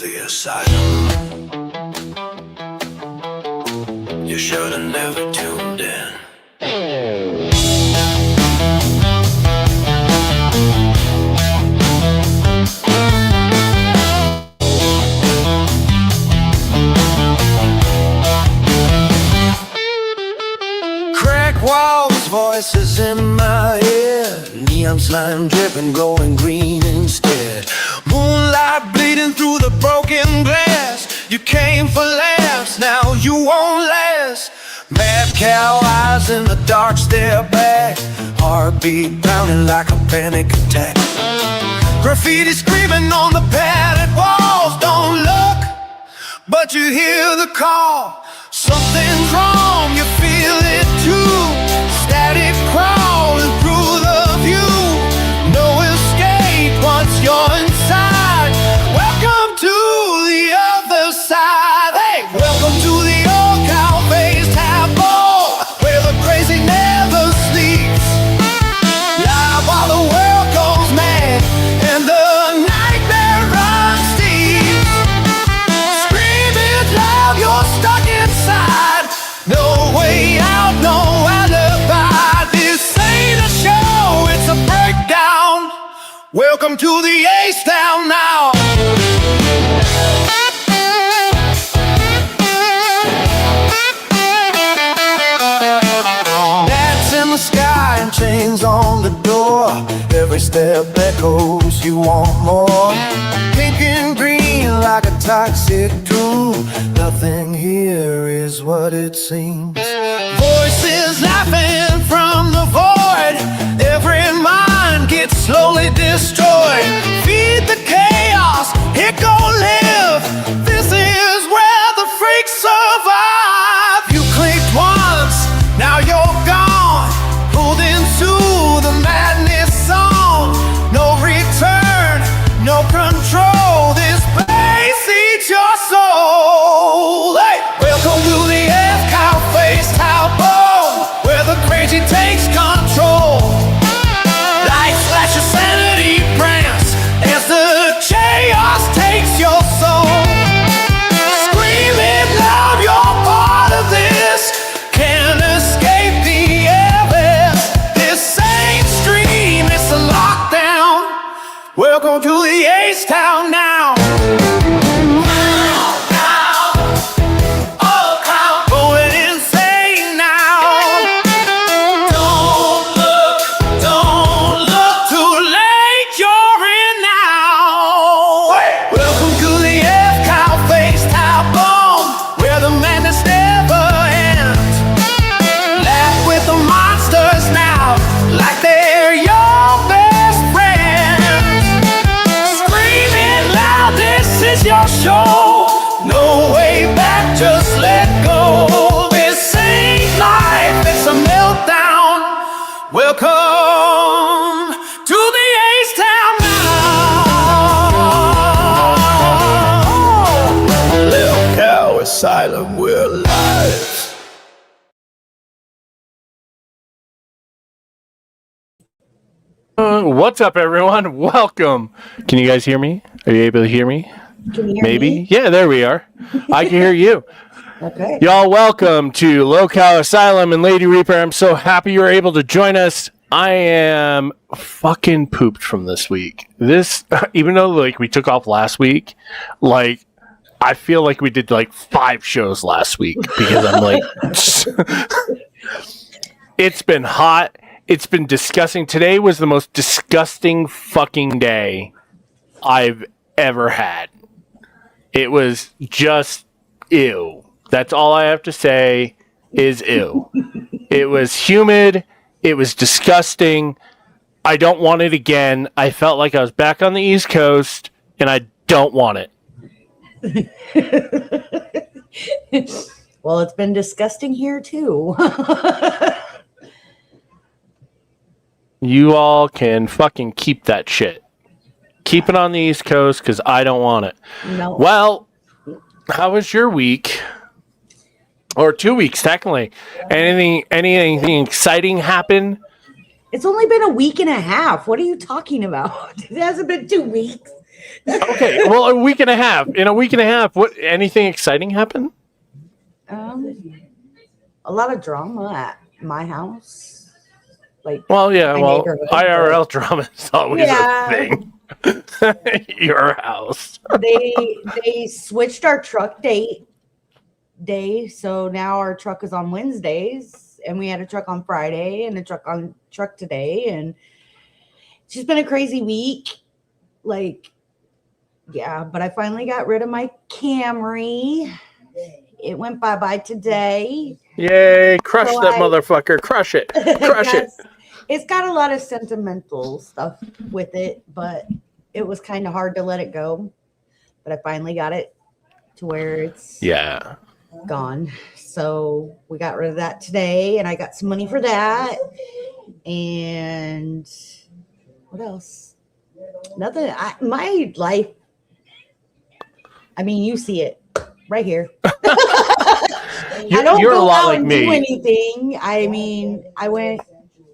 the asylum. You should have never tuned in. Crack walls, voices in my head, neon slime dripping, glowing green instead. Moonlight bleeding through the broken glass. You came for laughs, now you won't last. Mad cow eyes in the dark stare back, heartbeat pounding like a panic attack. Graffiti screaming on the padded walls. Don't look, but you hear the call. Something's wrong, you feel it too. Static crawling through the view. No escape once you're inside. Welcome to the other side. Hey, welcome to the old cow-faced taboo, where the crazy never sleeps. Live while the world goes mad and the nightmare runs deep. Screaming loud, you're stuck inside. No way out, no alibi. This ain't a show, it's a breakdown. Welcome to the H-Town now. Gnats in the sky and chains on the door. Every step echoes, you want more. Pink and green like a toxic tomb. Nothing here is what it seems. Voices laughing from the void. Every mind gets slowly destroyed. Feed the chaos, here go live. This is where the freaks survive. You clicked once, now you're gone. Pulled into the madness song. No return, no control. This place eats your soul. Hey, welcome to the cow-faced taboo, where the crazy takes control. Lights flash, your sanity brands as the chaos takes your soul. Screaming loud, you're part of this. Can't escape the airwaves. This ain't stream, it's a lockdown. Welcome to the H-Town now. Going insane now. Don't look too late, you're in now. Welcome to the cow-faced taboo, where the madness never ends. Laugh with the monsters now, like they're your best friends. Screaming loud, this is your show. No way back, just let go. This ain't life, it's a meltdown. Welcome to the H-Town now. Lolcow Asylum, we're live. What's up, everyone? Welcome. Can you guys hear me? Are you able to hear me? Can you hear Maybe. me? Yeah, there we are. I can hear you. Okay. Y'all, welcome to Lolcow Asylum and Lady Reaper. I'm so happy you were able to join us. I am fucking pooped from this week. This, even though like we took off last week, like I feel like we did like 5 shows last week because I'm like, it's been hot. It's been disgusting. Today was the most disgusting fucking day I've ever had. It was just ew. That's all I have to say is ew. It was humid. It was disgusting. I don't want it again. I felt like I was back on the East Coast, and I don't want it. Well, it's been disgusting here too. You all can fucking keep that shit. Keep it on the East Coast because I don't want it. No. Well, how was your week? Or 2 weeks, technically. Anything exciting happen? It's only been a week and a half. What are you talking about? It hasn't been 2 weeks. Okay, well, a week and a half. In a week and a half, what? Anything exciting happen? A lot of drama at my house. Like, Well, yeah. my Well, neighborhood, IRL drama is always Yeah. a thing. Your house. they switched our truck day, so now our truck is on Wednesdays, and we had a truck on Friday and a truck today, and it's just been a crazy week. Like, yeah, but I finally got rid of my Camry. It went bye-bye today. Yay! Crush that motherfucker! Crush it! Crush it! It's got a lot of sentimental stuff with it, but it was kind of hard to let it go. But I finally got it to where it's gone. So we got rid of that today, and I got some money for that. And what else? Nothing. My life. I mean, you see it right here. You're go a lot out like and me. do anything. I mean, I went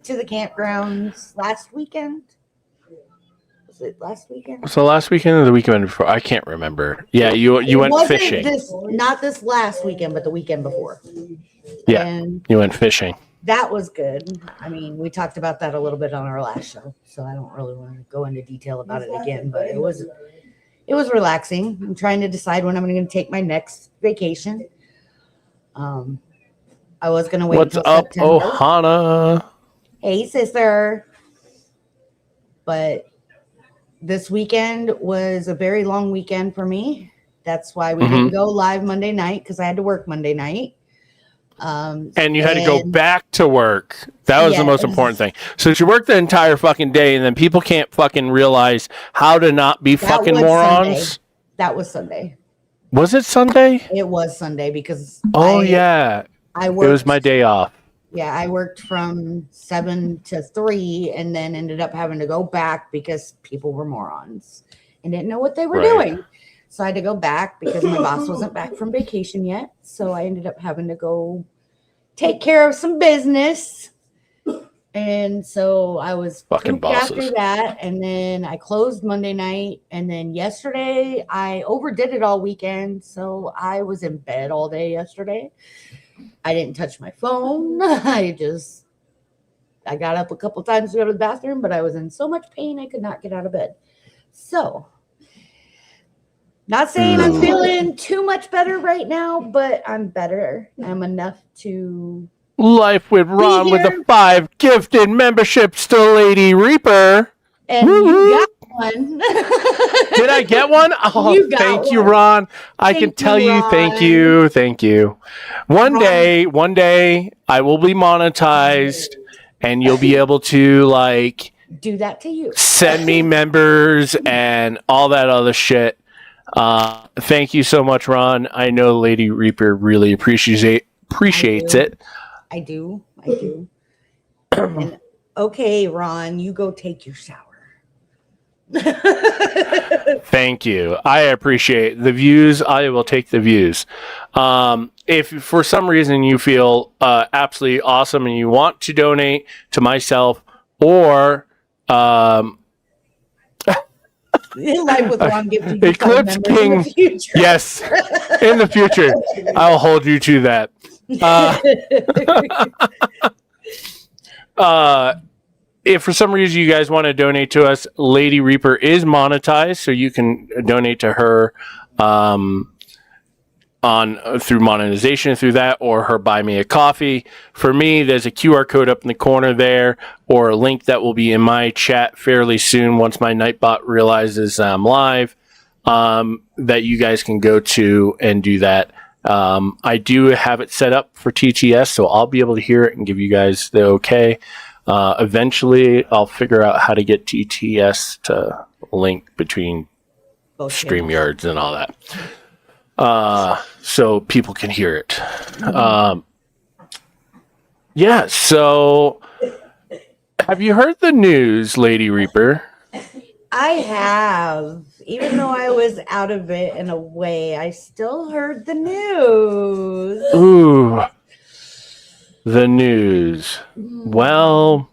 to the campgrounds last weekend. Was it last weekend? So last weekend or the weekend before? I can't remember. Yeah, you went fishing. Not this last weekend, but the weekend before. Yeah, and you went fishing. That was good. I mean, we talked about that a little bit on our last show, so I don't really want to go into detail about it again. But it was relaxing. I'm trying to decide when I'm going to take my next vacation. I was going to wait. What's up, September. Ohana? Hey, sister. But this weekend was a very long weekend for me. That's why we didn't go live Monday night, because I had to work Monday night. And you had to go back to work. That was the most important thing. So you worked the entire fucking day, and then people can't fucking realize how to not be fucking morons. Sunday. That was Sunday. Was it Sunday? It was Sunday because I worked. It was my day off. Yeah, I worked from 7 to 3 and then ended up having to go back because people were morons and didn't know what they were doing. So I had to go back because my boss wasn't back from vacation yet. So I ended up having to go take care of some business. And so I was fucking bosses after that. And then I closed Monday night. And then yesterday I overdid it all weekend. So I was in bed all day yesterday. I didn't touch my phone. I got up a couple times to go to the bathroom, but I was in so much pain I could not get out of bed. So, not saying I'm feeling too much better right now, but I'm better. I'm enough to Life with Ron with the 5 gifted memberships to Lady Reaper. And you got one. Did I get one? Oh, thank you, Ron. I can tell you, thank you. One day, I will be monetized, and you'll be able to do that to you. Send me members and all that other shit. Thank you so much, Ron. I know Lady Reaper really appreciates it. I do. And, okay, Ron, you go take your shower. Thank you. I appreciate the views. I will take the views. If for some reason you feel absolutely awesome and you want to donate to myself or Live with Ron gifted Eclipse King, in the future. Yes, in the future, I'll hold you to that. If for some reason you guys want to donate to us, Lady Reaper is monetized, so you can donate to her through monetization through that, or her buy me a coffee. For me, there's a QR code up in the corner there, or a link that will be in my chat fairly soon once my Nightbot realizes I'm live, that you guys can go to and do that. I do have it set up for TTS, so I'll be able to hear it and give you guys the okay. Eventually, I'll figure out how to get TTS to link between StreamYards and all that, so people can hear it. Yeah, so have you heard the news, Lady Reaper? I have. Even though I was out of it in a way, I still heard the news. Ooh. The news. Well,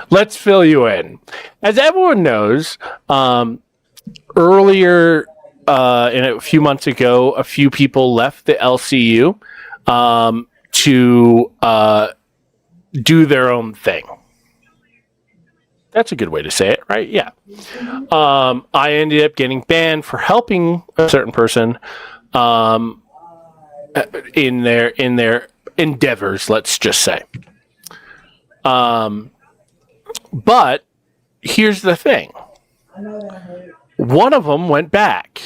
let's fill you in. As everyone knows, earlier in a few months ago, a few people left the LCU to do their own thing. That's a good way to say it, right? Yeah. I ended up getting banned for helping a certain person in their endeavors, let's just say. But here's the thing. One of them went back.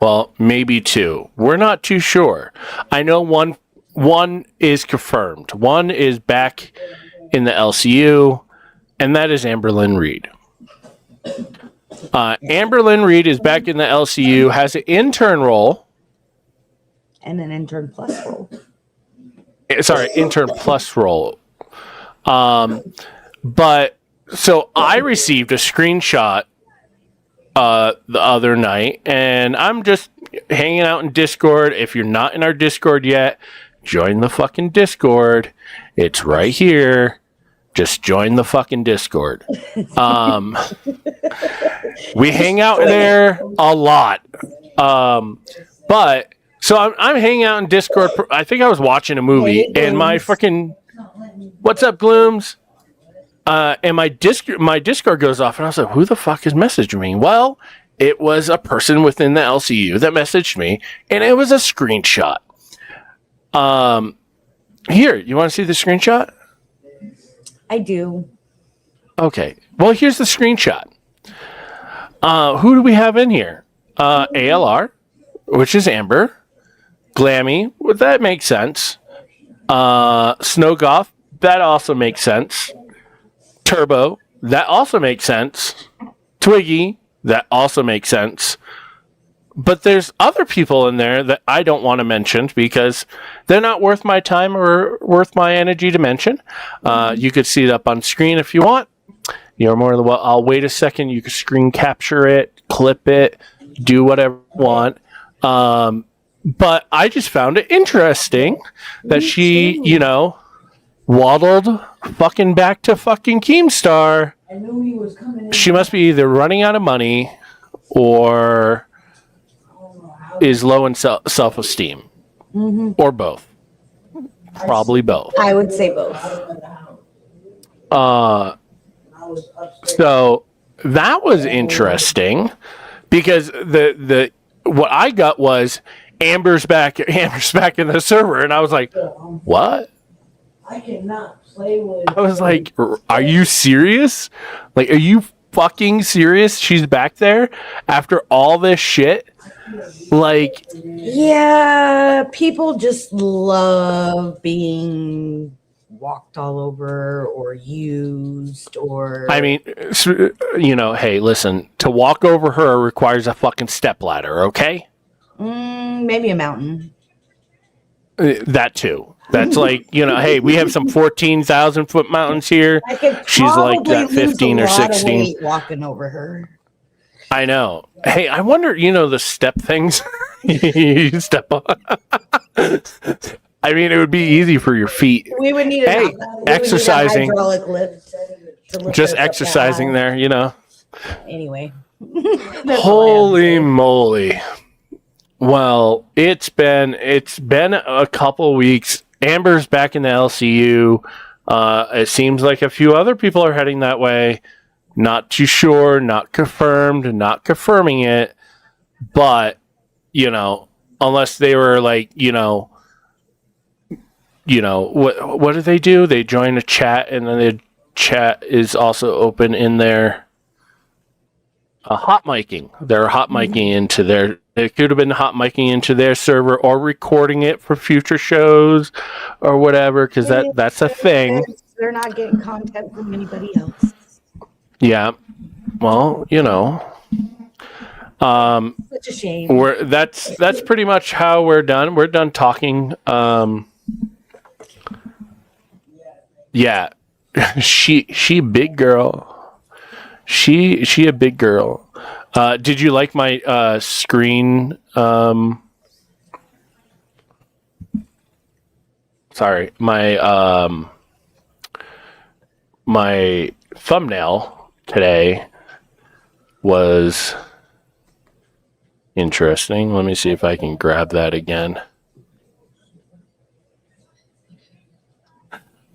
Well, maybe two. We're not too sure. I know one is confirmed. One is back in the LCU, and that is Amberlynn Reid. Amberlynn Reid is back in the LCU, has an intern role. And an intern plus role. Sorry, intern plus role. But so I received a screenshot the other night, and I'm just hanging out in Discord. If you're not in our Discord yet, join the fucking Discord. It's right here. Just join the fucking Discord. We hang out there a lot. But so I'm hanging out in Discord. I think I was watching a movie, and my fucking what's up, Glooms? And my Discord goes off, and I was like, "Who the fuck is messaging me?" Well, it was a person within the LCU that messaged me, and it was a screenshot. Here, you want to see the screenshot? I do. Okay. Well, here's the screenshot. Who do we have in here? ALR, which is Amber. Glammy, well, that makes sense. Snowgoth, that also makes sense. Turbo, that also makes sense. Twiggy, that also makes sense. But there's other people in there that I don't want to mention because they're not worth my time or worth my energy to mention. You could see it up on screen if you want. You're more than well. I'll wait a second. You can screen capture it, clip it, do whatever you want. But I just found it interesting that she, waddled fucking back to fucking Keemstar. I knew he was coming in. She must be either running out of money or is low in self-esteem. Mm-hmm. Or both. Probably both. I would say both. So that was interesting because the what I got was Amber's back in the server, and I was like, what? I cannot play with. I was like, are you serious? Like, are you fucking serious? She's back there after all this shit? Like, yeah, people just love being walked all over or used or. I mean, hey, listen, to walk over her requires a fucking stepladder, okay? Maybe a mountain. That too. That's like, hey, we have some 14,000 foot mountains here. She's like that 15 or 16. Walking over her. I know. Hey, I wonder, the step things you step on. I mean, it would be easy for your feet. We would need exercising. a hydraulic lift to lift just exercising there, Anyway. Holy moly. Well, it's been a couple weeks. Amber's back in the LCU. It seems like a few other people are heading that way. Not too sure, not confirmed, not confirming it. But, unless they were like, what do they do? They join a chat, and then the chat is also open in their hot micing. They're hot micing into their. It could have been hot micing into their server or recording it for future shows or whatever, because that's a thing. They're not getting content from anybody else. Yeah. Well, such a shame. That's pretty much how we're done. We're done talking. Yeah. She big girl. She a big girl. Did you like my screen? Sorry, my thumbnail today. was interesting. Let me see if I can grab that again.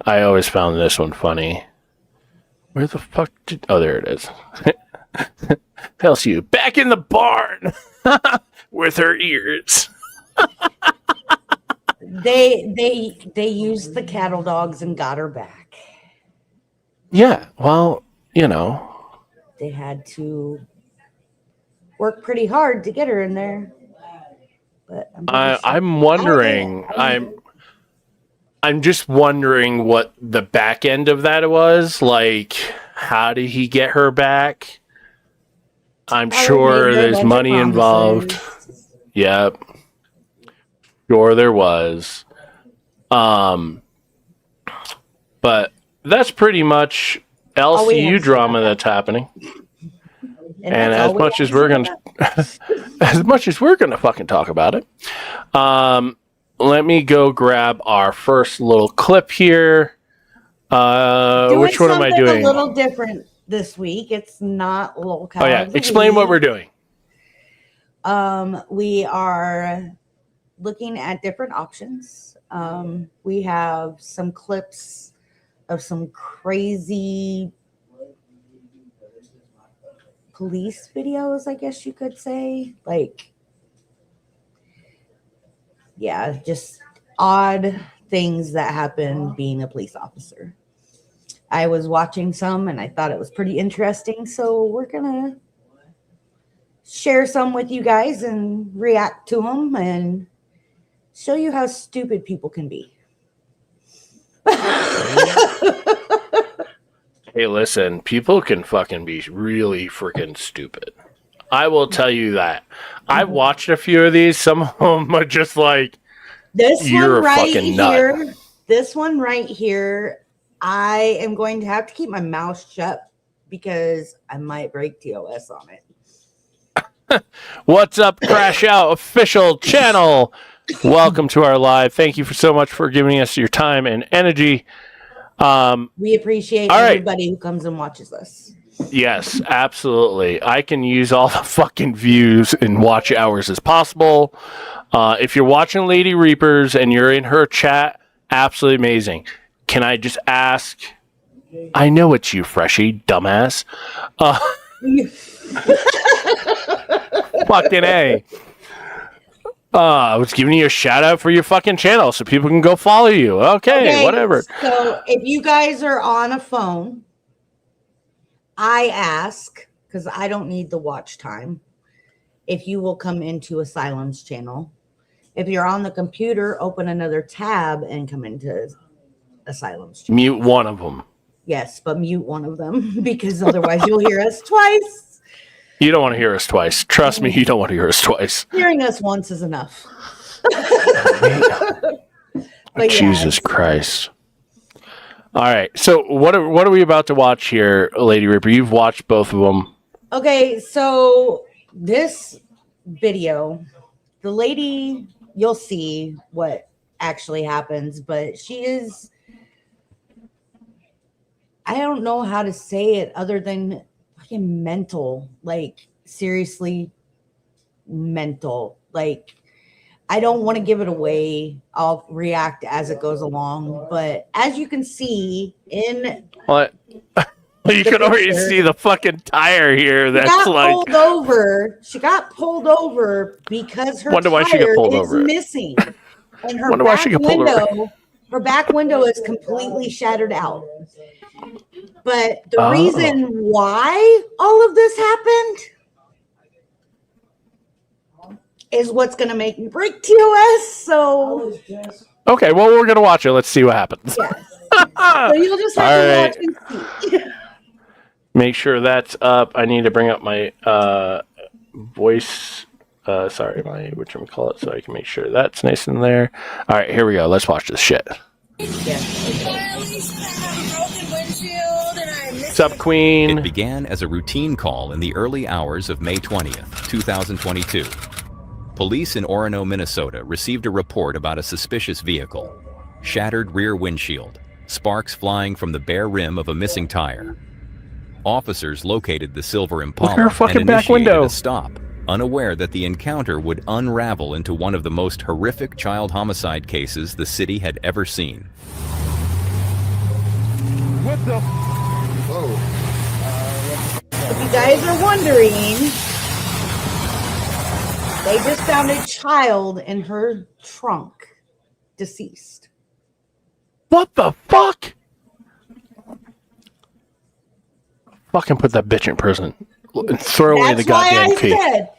I always found this one funny. Where the fuck did... Oh, there it is. Tells you, back in the barn with her ears. They used the cattle dogs and got her back. Yeah, well, you know. They had to work pretty hard to get her in there. But I'm wondering. I'm just wondering what the back end of that was. Like, how did he get her back? I'm sure there's money involved. Yep. Sure there was. But that's pretty much LCU drama that's happening. And as much as we're gonna fucking talk about it, let me go grab our first little clip here. Which one am I doing? A little different this week. It's not Lolcow. Oh yeah, explain what we're doing. We are looking at different options. We have some clips of some crazy police videos, I guess you could say. Like, yeah, just odd things that happen being a police officer. I was watching some and I thought it was pretty interesting, so we're gonna share some with you guys and react to them and show you how stupid people can be. Hey, listen, people can fucking be really freaking stupid. I will tell you that. I've watched a few of these. Some of them are just like, you're a fucking nut. This one right here, I am going to have to keep my mouth shut because I might break TOS on it. What's up, Crash Out official channel? Welcome to our live. Thank you so much for giving us your time and energy. We appreciate everybody who comes and watches us. Yes, absolutely. I can use all the fucking views and watch hours as possible. If you're watching Lady Reapers and you're in her chat, absolutely amazing. Can I just ask? I know it's you, Freshie, dumbass. Fucking A. I was giving you a shout out for your fucking channel so people can go follow you. Okay, whatever. So if you guys are on a phone, I ask, because I don't need the watch time, if you will come into Asylum's channel. If you're on the computer, open another tab and come into Asylum's channel. Mute one of them. Yes, but mute one of them because otherwise you'll hear us twice. You don't want to hear us twice. Trust me, you don't want to hear us twice. Hearing us once is enough. But Jesus Christ. All right. So what are we about to watch here, Lady Reaper? You've watched both of them. Okay, so this video, the lady, you'll see what actually happens, but she is, I don't know how to say it other than fucking mental. Like, seriously mental. Like, I don't want to give it away. I'll react as it goes along. But as you can see in what? You can already see the fucking tire here. That's like pulled over. She got pulled over because her tire is missing. And her back window, her back window is completely shattered out. But the reason why all of this happened is what's going to make me break TOS. So, okay, well, we're going to watch it. Let's see what happens. Yes. So you'll just have to watch and see. Make sure that's up. I need to bring up my voice. Sorry, my whatchamacallit, so I can make sure that's nice in there. All right, here we go. Let's watch this shit. What's up, Queen? It began as a routine call in the early hours of May 20th, 2022. Police in Orono, Minnesota received a report about a suspicious vehicle. Shattered rear windshield, sparks flying from the bare rim of a missing tire. Officers located the silver Look at Impala her fucking and back initiated window. a stop, unaware that the encounter would unravel into one of the most horrific child homicide cases the city had ever seen. What the? If you guys are wondering, they just found a child in her trunk, deceased. What the fuck? Fucking put that bitch in prison and throw away the goddamn That's key. why I said,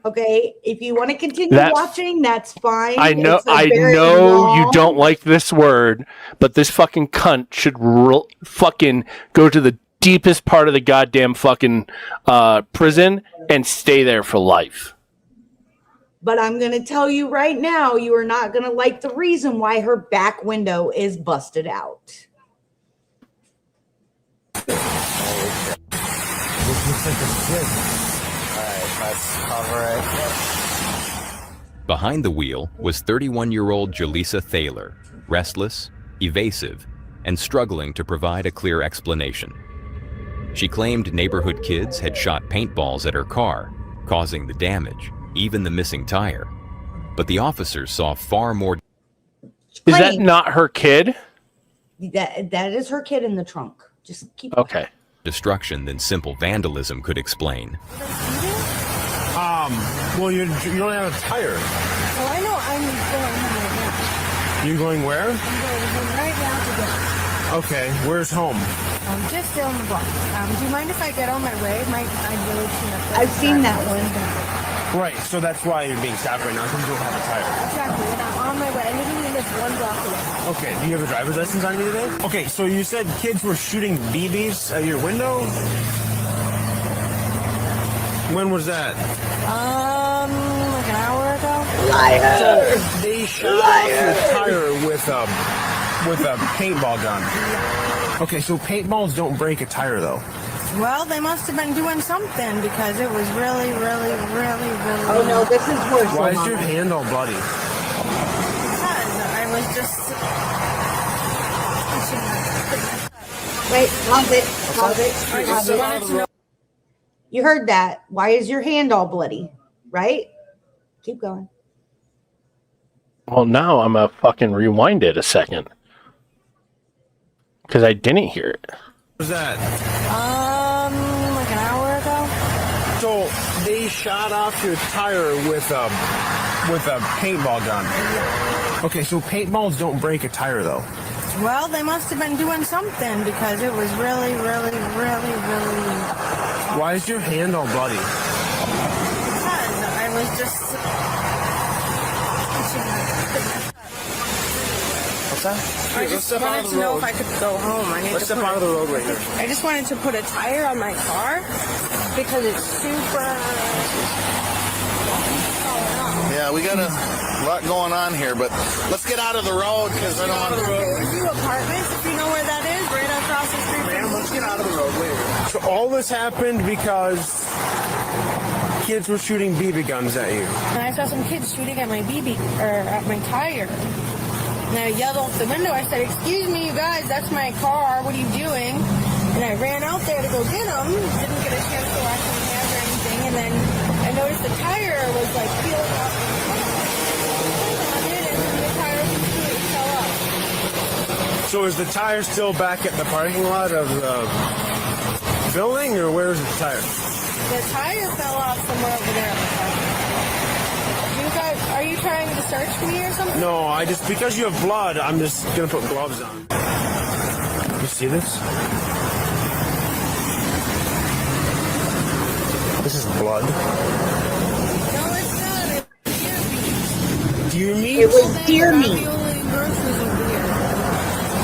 okay, if you want to continue watching, that's fine. I know, It's a very you long- don't like this word, but this fucking cunt should fucking go to the deepest part of the goddamn fucking prison and stay there for life. But I'm going to tell you right now, you are not going to like the reason why her back window is busted out. Let's cover it. Behind the wheel was 31-year-old Jaleesa Thaler, restless, evasive, and struggling to provide a clear explanation. She claimed neighborhood kids had shot paintballs at her car, causing the damage, even the missing tire. But the officers saw far more. Is that not her kid? That is her kid in the trunk. Just keep Okay. Destruction than simple vandalism could explain. Well, you don't have a tire. Oh, I know. I'm going home right now. You going where? I'm going home right now to get. Okay, where's home? Just down the block. Do you mind if I get on my way? I really can't. I've seen that one. Right, so that's why you're being stopped right now, because you don't have a tire. Exactly, and I'm on my way. I literally live 1 block away. Okay, do you have a driver's license on you today? Okay, so you said kids were shooting BBs at your window? When was that? Like an hour ago. So they shot off your tire with a paintball gun. Okay, so paintballs don't break a tire though. Well, they must have been doing something because it was really. Oh no, this is worse. Why is your hand all bloody? Because I was just. Wait, pause it. You heard that. Why is your hand all bloody? Right? Keep going. Well, now I'm gonna fucking rewind it a second. Because I didn't hear it. What was that? Like an hour ago. So they shot off your tire with a paintball gun. Okay, so paintballs don't break a tire though. Well, they must have been doing something because it was really. Why is your hand all bloody? Because I was just. What's that? I just wanted to know if I could go home. Let's step out of the road right here. I just wanted to put a tire on my car because it's super. Yeah, we got a lot going on here, but let's get out of the road because I don't want to. View Apartments, if you know where that is, right across the street. Man, let's get out of the road later. So all this happened because kids were shooting BB guns at you. And I saw some kids shooting at my BB or at my tire. And I yelled off the window. I said, "Excuse me, you guys, that's my car. What are you doing?" And I ran out there to go get them. Didn't get a chance to wash my hands or anything. And then I noticed the tire was like peeling off. So is the tire still back at the parking lot of the building, or where is the tire? The tire fell off somewhere over there. You guys, are you trying to search me or something? No, because you have blood, I'm just gonna put gloves on. You see this? This is blood. No, it's not. It's Deer meat? It was deer meat.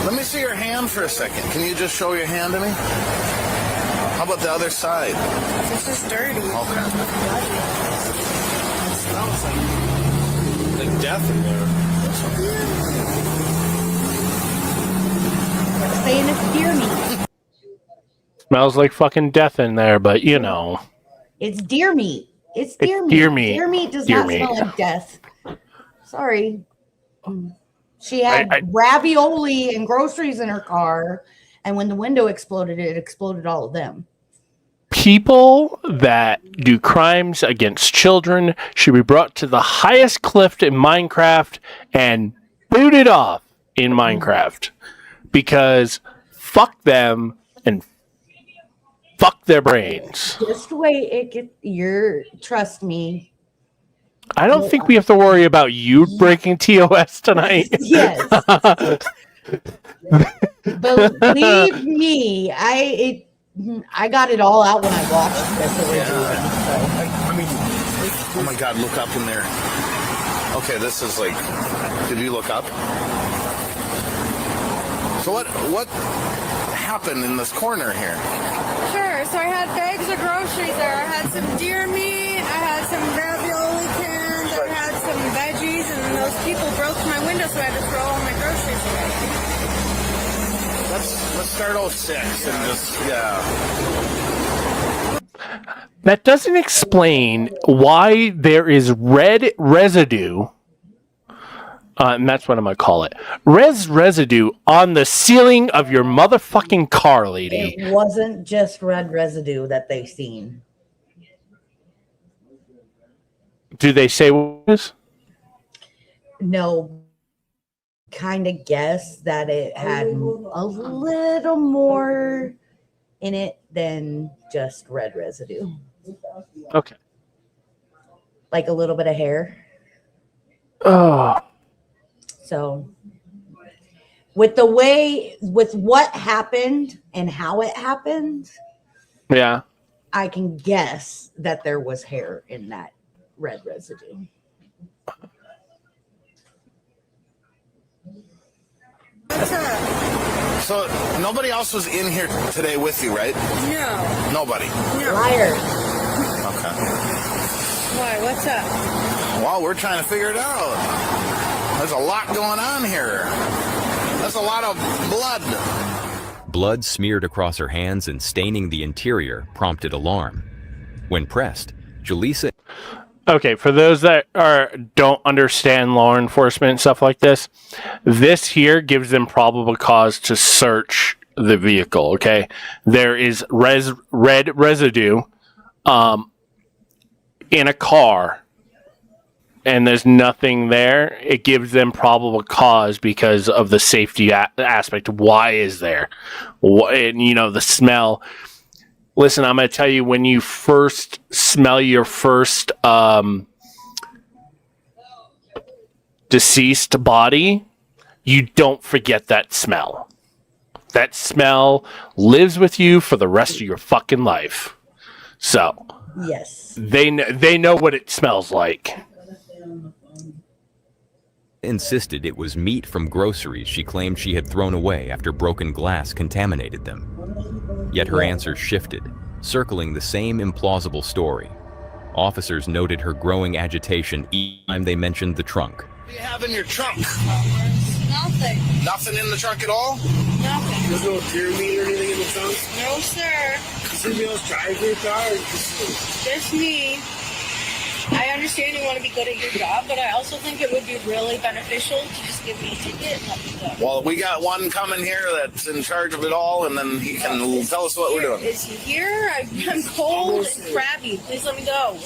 Let me see your hand for a second. Can you just show your hand to me? How about the other side? It's just dirty. Okay. It smells like death in there. Saying it's deer meat. Smells like fucking death in there, but you know. It's deer meat. It's deer meat. Deer meat. Deer meat does Deer not meat. smell like death. Sorry. She had ravioli and groceries in her car, and when the window exploded, it exploded all of them. people that do crimes against children should be brought to the highest cliff in Minecraft and booted off in Minecraft. Because fuck them and fuck their brains. Just wait. Trust me. I don't think we have to worry about you breaking TOS tonight. Yes. Believe me, I got it all out when I watched this originally. I mean, oh my God, look up in there. Okay, this is like, did you look up? So what happened in this corner here? Sure, so I had bags of groceries there. I had some deer meat, I had some ravioli cans, I had some veggies, and those people broke my window, so I had to throw all my groceries away. Let's start 06 and just, yeah. That doesn't explain why there is red residue, and that's what I'm going to call it, residue on the ceiling of your motherfucking car, lady. It wasn't just red residue that they seen. Do they say what it is? No, kind of guess that it had a little more in it than just red residue. Okay. Like a little bit of hair. Oh. So with what happened and how it happened, Yeah. I can guess that there was hair in that red residue. So nobody else was in here today with you, right? No. Nobody. No. Liar. Okay. Why? What's up? Well, we're trying to figure it out. There's a lot going on here. That's a lot of blood. Blood smeared across her hands and staining the interior prompted alarm. When pressed, Jaleesa... Okay, for those that don't understand law enforcement and stuff like this here gives them probable cause to search the vehicle, okay? There is red residue in a car, and there's nothing there. It gives them probable cause because of the safety aspect. Why is there? And, the smell... Listen, I'm going to tell you, when you first smell your first deceased body, you don't forget that smell. That smell lives with you for the rest of your fucking life. So, Yes. they know what it smells like. insisted it was meat from groceries she claimed she had thrown away after broken glass contaminated them. Yet her answer shifted, circling the same implausible story. Officers noted her growing agitation each time they mentioned the trunk. What do you have in your trunk? Nothing. Nothing in the trunk at all? Nothing. There's no deer meat or anything in the trunk? No, sir. Somebody else drive your car? Just me. I understand you want to be good at your job, but I also think it would be really beneficial to just give me a ticket and let me go. Well, we got one coming here that's in charge of it all, and then he can tell us what we're doing. Is he here? I'm cold and crabby. Please let me go.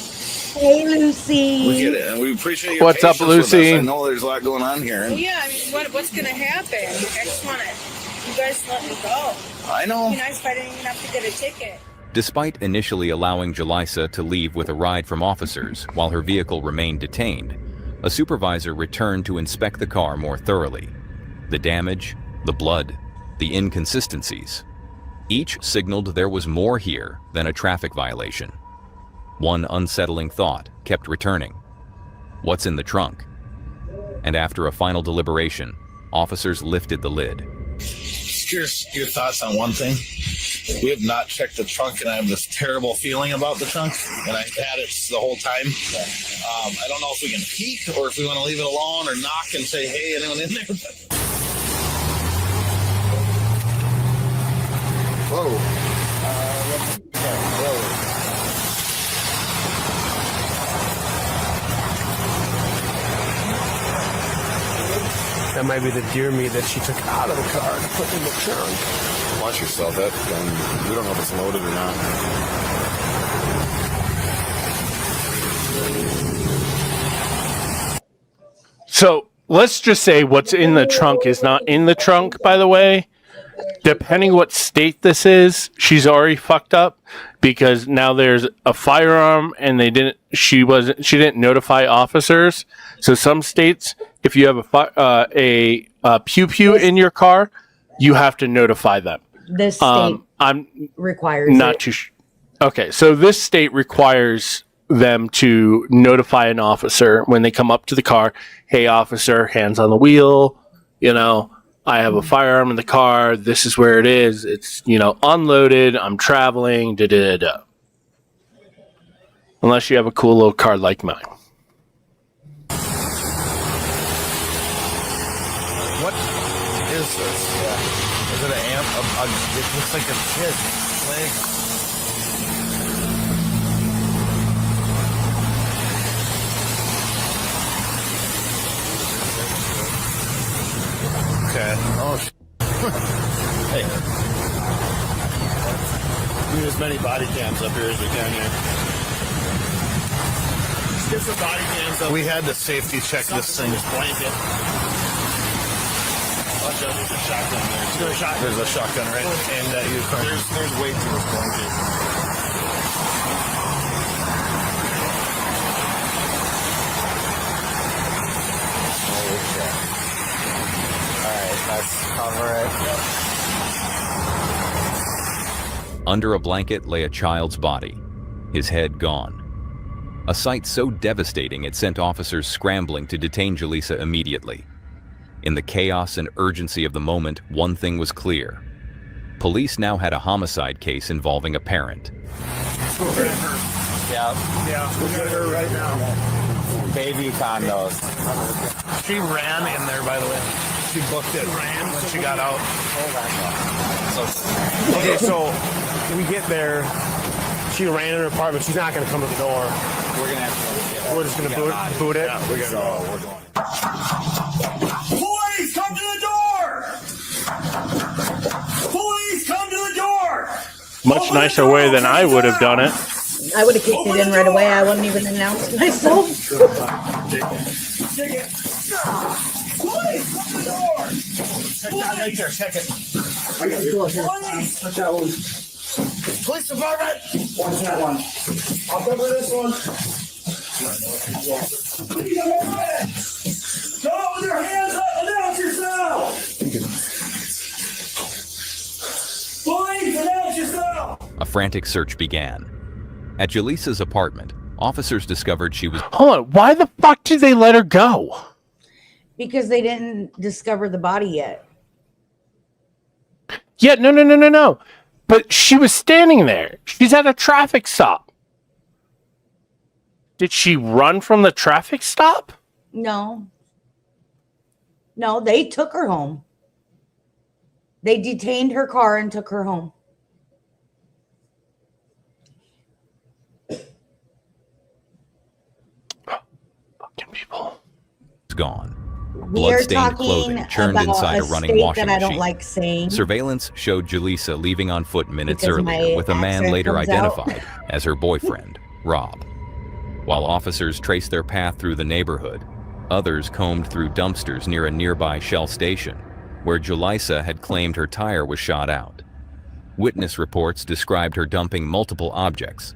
Hey, Lucy. We get it, and we appreciate your What's up, patience with us. Lucy? I know there's a lot going on here. Well, yeah, I mean, what's going to happen? I just want you guys to let me go. I know. It'd be nice if I didn't even have to get a ticket. Despite initially allowing Jaleesa to leave with a ride from officers while her vehicle remained detained, a supervisor returned to inspect the car more thoroughly. The damage, the blood, the inconsistencies. Each signaled there was more here than a traffic violation. One unsettling thought kept returning. What's in the trunk? And after a final deliberation, officers lifted the lid. Just your thoughts on one thing. We have not checked the trunk, and I have this terrible feeling about the trunk, and I've had it the whole time. I don't know if we can peek or if we want to leave it alone or knock and say, hey, anyone in there? Whoa. That might be the deer meat that she took out of the car to put in the trunk. Watch yourself. We don't know if it's loaded or not. let's just say what's in the trunk is not in the trunk, by the way. Depending what state this is, she's already fucked up because now there's a firearm and she didn't notify officers. So some states, if you have a pew pew in your car, you have to notify them. This state requires not to. Okay, so this state requires them to notify an officer when they come up to the car. Hey, officer, hands on the wheel. I have a firearm in the car. This is where it is. It's unloaded. I'm traveling. Unless you have a cool little car like mine. What is this? Is it an amp? It looks like a kid leg. Okay. Oh, hey. We need as many body cams up here as we can here. Get some body cams up. We had to safety check this thing. Blanket. Watch out, there's a shotgun there. There's a shotgun right aimed at you. There's weight to this blanket. Let's cover it. Under a blanket lay a child's body, his head gone. A sight so devastating it sent officers scrambling to detain Jaleesa immediately. In the chaos and urgency of the moment, one thing was clear. Police now had a homicide case involving a parent. Yeah, we'll get her right now. Baby condos. She ran in there, by the way. She booked it when she got out. Okay, so we get there. She ran in her apartment. She's not going to come to the door. We're just going to boot it. Yeah, we're going. Police, come to the door! Police, come to the door! Much nicer way than I would have done it. I would have kicked it in right away. I wouldn't even announce myself. Take it. Police, come to the door! Right there, check it. Police! Touch that one. Police department! Watch that one. I'll cover this one. Go with your hands up! Announce yourself! Please announce yourself! A frantic search began. At Jaleesa's apartment, officers discovered she was... Hold on, why the fuck did they let her go? Because they didn't discover the body yet. Yeah, no. But she was standing there. She's at a traffic stop. Did she run from the traffic stop? No, they took her home. They detained her car and took her home. Fucking people. Gone. We are Blood-stained talking clothing churned about inside a running state washing that I don't machine. like saying. Surveillance showed Jaleesa leaving on foot minutes Because earlier my with a man accent later comes out. identified as her boyfriend, Rob. While officers traced their path through the neighborhood, others combed through dumpsters near a nearby Shell station, where Jaleesa had claimed her tire was shot out. Witness reports described her dumping multiple objects.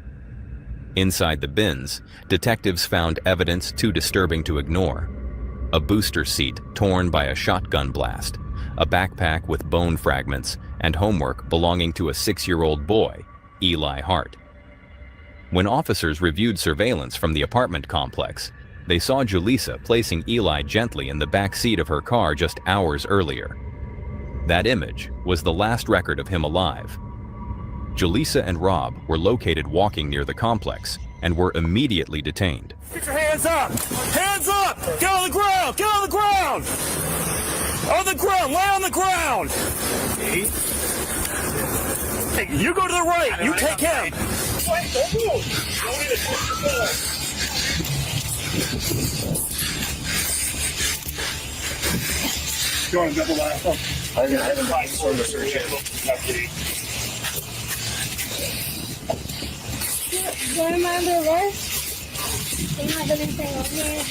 Inside the bins, detectives found evidence too disturbing to ignore. A booster seat torn by a shotgun blast, a backpack with bone fragments, and homework belonging to a 6-year-old boy, Eli Hart. When officers reviewed surveillance from the apartment complex, they saw Jaleesa placing Eli gently in the back seat of her car just hours earlier. That image was the last record of him alive. Jaleesa and Rob were located walking near the complex and were immediately detained. Get your hands up! Hands up! Get on the ground! Get on the ground! On the ground! Lay on the ground! Hey, you go to the right! You take him! Wait, don't move! You want to double last one? I haven't sort of search it. What am I under arrest? They don't have anything on here.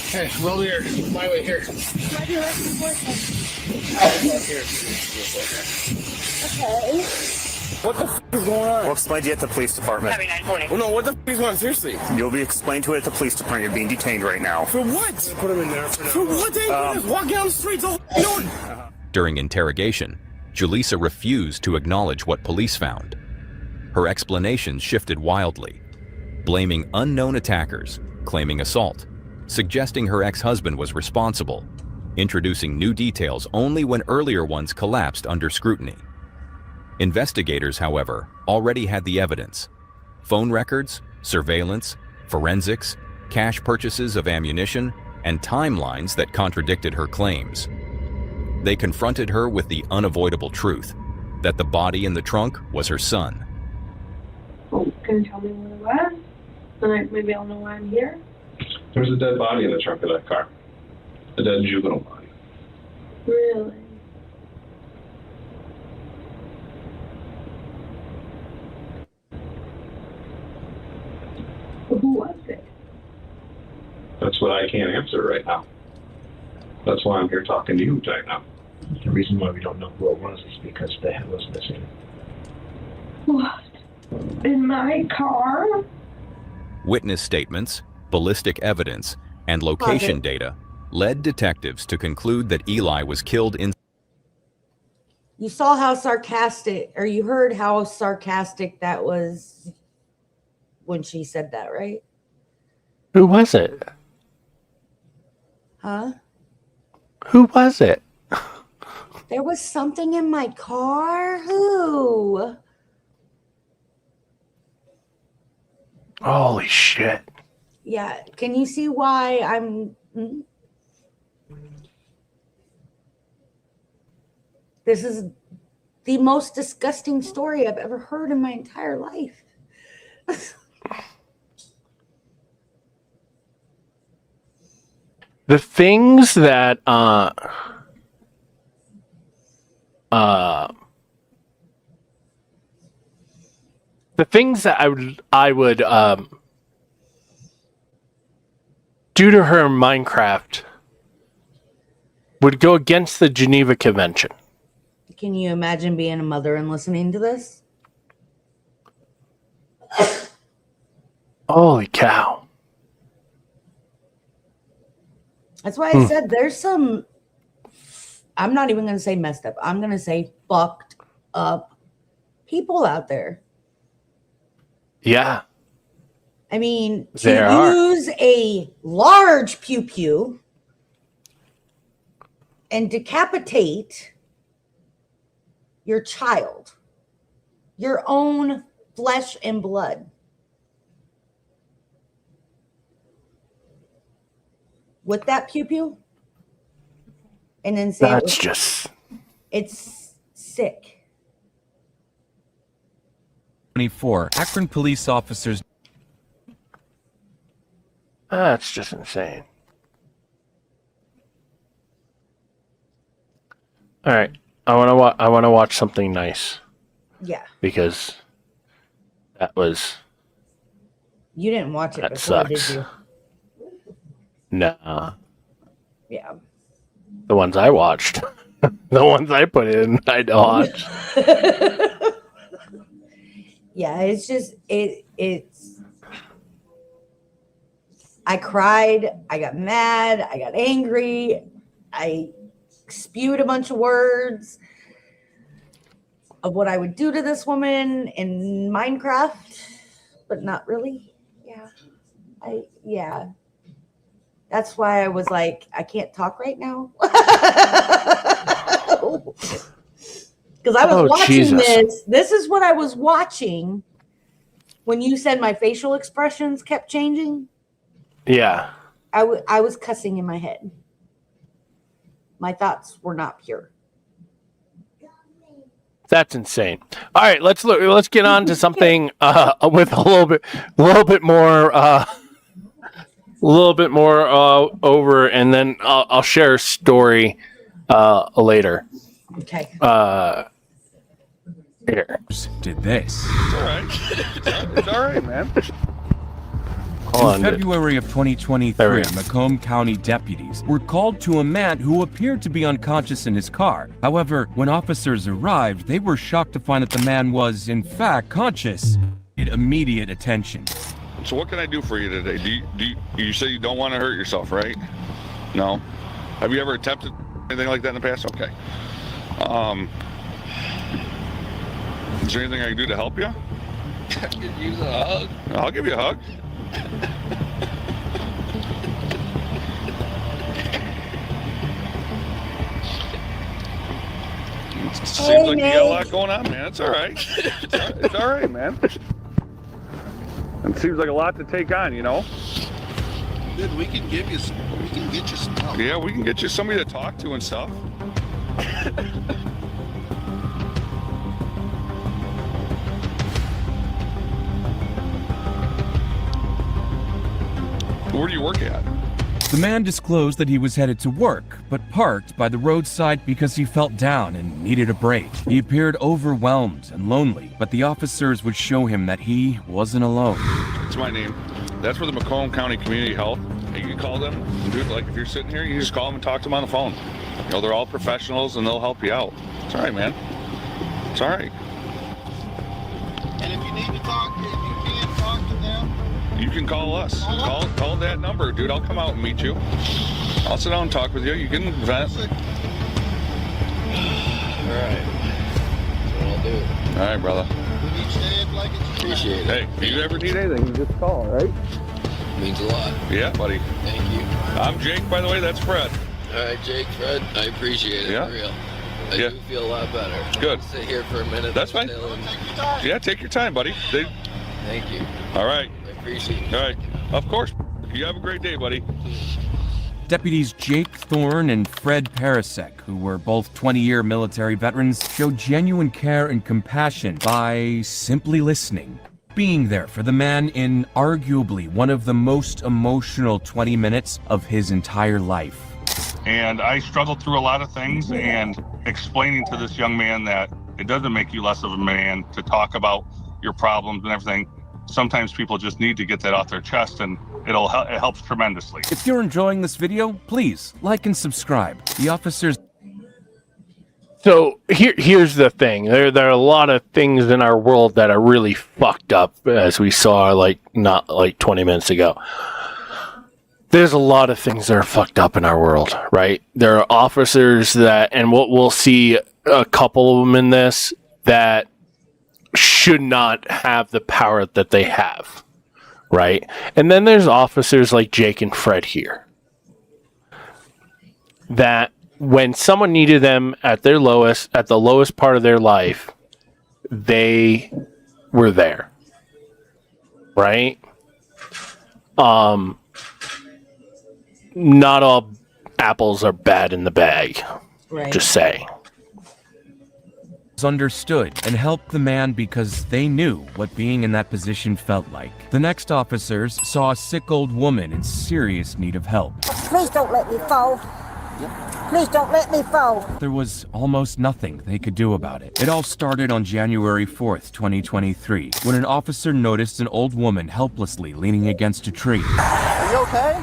Hey, well, here. My way here. Might be less than Okay. What the f is going on? We'll explain to you at the police department. Well, no, what the f is going on? Seriously. You'll be explained to it at the police department. You're being detained right now. For what? Put him in there for now. For what? They just walk down the streets all doing. During interrogation, Julissa refused to acknowledge what police found. Her explanations shifted wildly, blaming unknown attackers, claiming assault, suggesting her ex-husband was responsible, introducing new details only when earlier ones collapsed under scrutiny. Investigators, however, already had the evidence: phone records, surveillance, forensics, cash purchases of ammunition, and timelines that contradicted her claims. They confronted her with the unavoidable truth that the body in the trunk was her son. Oh, can you tell me what it was? And maybe I'll know why I'm here. There's a dead body in the trunk of that car. A dead juvenile body. Really? Well, who was it? That's what I can't answer right now. That's why I'm here talking to you right now. The reason why we don't know who it was is because the head was missing. What? In my car? Witness statements, ballistic evidence, and location data led detectives to conclude that Eli was killed in. You saw how sarcastic, or you heard how sarcastic that was when she said that, right? Who was it? Huh? Who was it? There was something in my car? Who? Holy shit. Yeah. Can you see why I'm... This is the most disgusting story I've ever heard in my entire life. The things that I would do to her in Minecraft would go against the Geneva Convention. Can you imagine being a mother and listening to this? Holy cow. That's why I said there's some, I'm not even going to say messed up. I'm going to say fucked up people out there. Yeah. I mean, to There are. use a large pew-pew and decapitate your child, your own flesh and blood. With that pew-pew, and then say That's just... it's sick. 24. Akron police officers. That's just insane. All right, I want to watch something nice Yeah. because that was... You didn't watch it That before, sucks. did you? Nah, Yeah. the ones I watched, the ones I put in, I watched. Yeah, it's just it's I cried, I got mad, I got angry, I spewed a bunch of words of what I would do to this woman in Minecraft, but not really. Yeah. That's why I was like, I can't talk right now. Because I was watching Jesus. This is what I was watching when you said my facial expressions kept changing. Yeah. I was cussing in my head. My thoughts were not pure. That's insane. All right, let's get on to something with a little bit more over, and then I'll share a story later. Okay. Here. Did this. It's all right. It's all right, man. Hold In on, February of There 2023, we go. Macomb County deputies were called to a man who appeared to be unconscious in his car. However, when officers arrived, they were shocked to find that the man was, in fact, conscious. It immediate attention. So what can I do for you today? You say you don't want to hurt yourself, right? No. Have you ever attempted anything like that in the past? Okay. Is there anything I can do to help you? I could use a hug. I'll give you a hug. Seems like you got a lot going on, man. It's all right. It's all right, man. It seems like a lot to take on, you know? Good, we can get you some help. Yeah, we can get you somebody to talk to and stuff. Where do you work at? The man disclosed that he was headed to work, but parked by the roadside because he felt down and needed a break. He appeared overwhelmed and lonely, but the officers would show him that he wasn't alone. That's my name. That's for the Macomb County Community Health. You can call them and do it like if you're sitting here, you just call them and talk to them on the phone. You know, they're all professionals and they'll help you out. It's all right, man. It's all right. And if you need to talk, if you can't talk to them, You can call us. Call that number, dude. I'll come out and meet you. I'll sit down and talk with you. You can vent. all right. That's what I'll do. All right, brother. We need stand like it's Appreciate it. Hey, if you ever need anything, you just call, all right? Means a lot. Yeah, buddy. Thank you. I'm Jake, by the way. That's Fred. All right, Jake, Fred, I appreciate it. Yeah. For real. I Yeah. do feel a lot better. Good. Sit here for a minute. That's fine. Yeah, take your time, buddy. Thank you. All right. I appreciate it. All right. Of course. You have a great day, buddy. Deputies Jake Thorne and Fred Parasek, who were both 20-year military veterans, showed genuine care and compassion by simply listening. Being there for the man in arguably one of the most emotional 20 minutes of his entire life. And I struggled through a lot of things, and explaining to this young man that it doesn't make you less of a man to talk about your problems and everything. Sometimes people just need to get that off their chest, and it helps tremendously. If you're enjoying this video, please like and subscribe. The officers... So here's the thing. There are a lot of things in our world that are really fucked up, as we saw not 20 minutes ago. There's a lot of things that are fucked up in our world, right? There are officers that, and we'll see a couple of them in this, that should not have the power that they have, right? And then there's officers like Jake and Fred here, that when someone needed them at the lowest part of their life, they were there, right? Not all apples are bad in the bag. Right. Just saying. Understood and helped the man because they knew what being in that position felt like. The next officers saw a sick old woman in serious need of help. Please don't let me fall. Please don't let me fall. There was almost nothing they could do about it. It all started on January 4th, 2023, when an officer noticed an old woman helplessly leaning against a tree. Are you okay?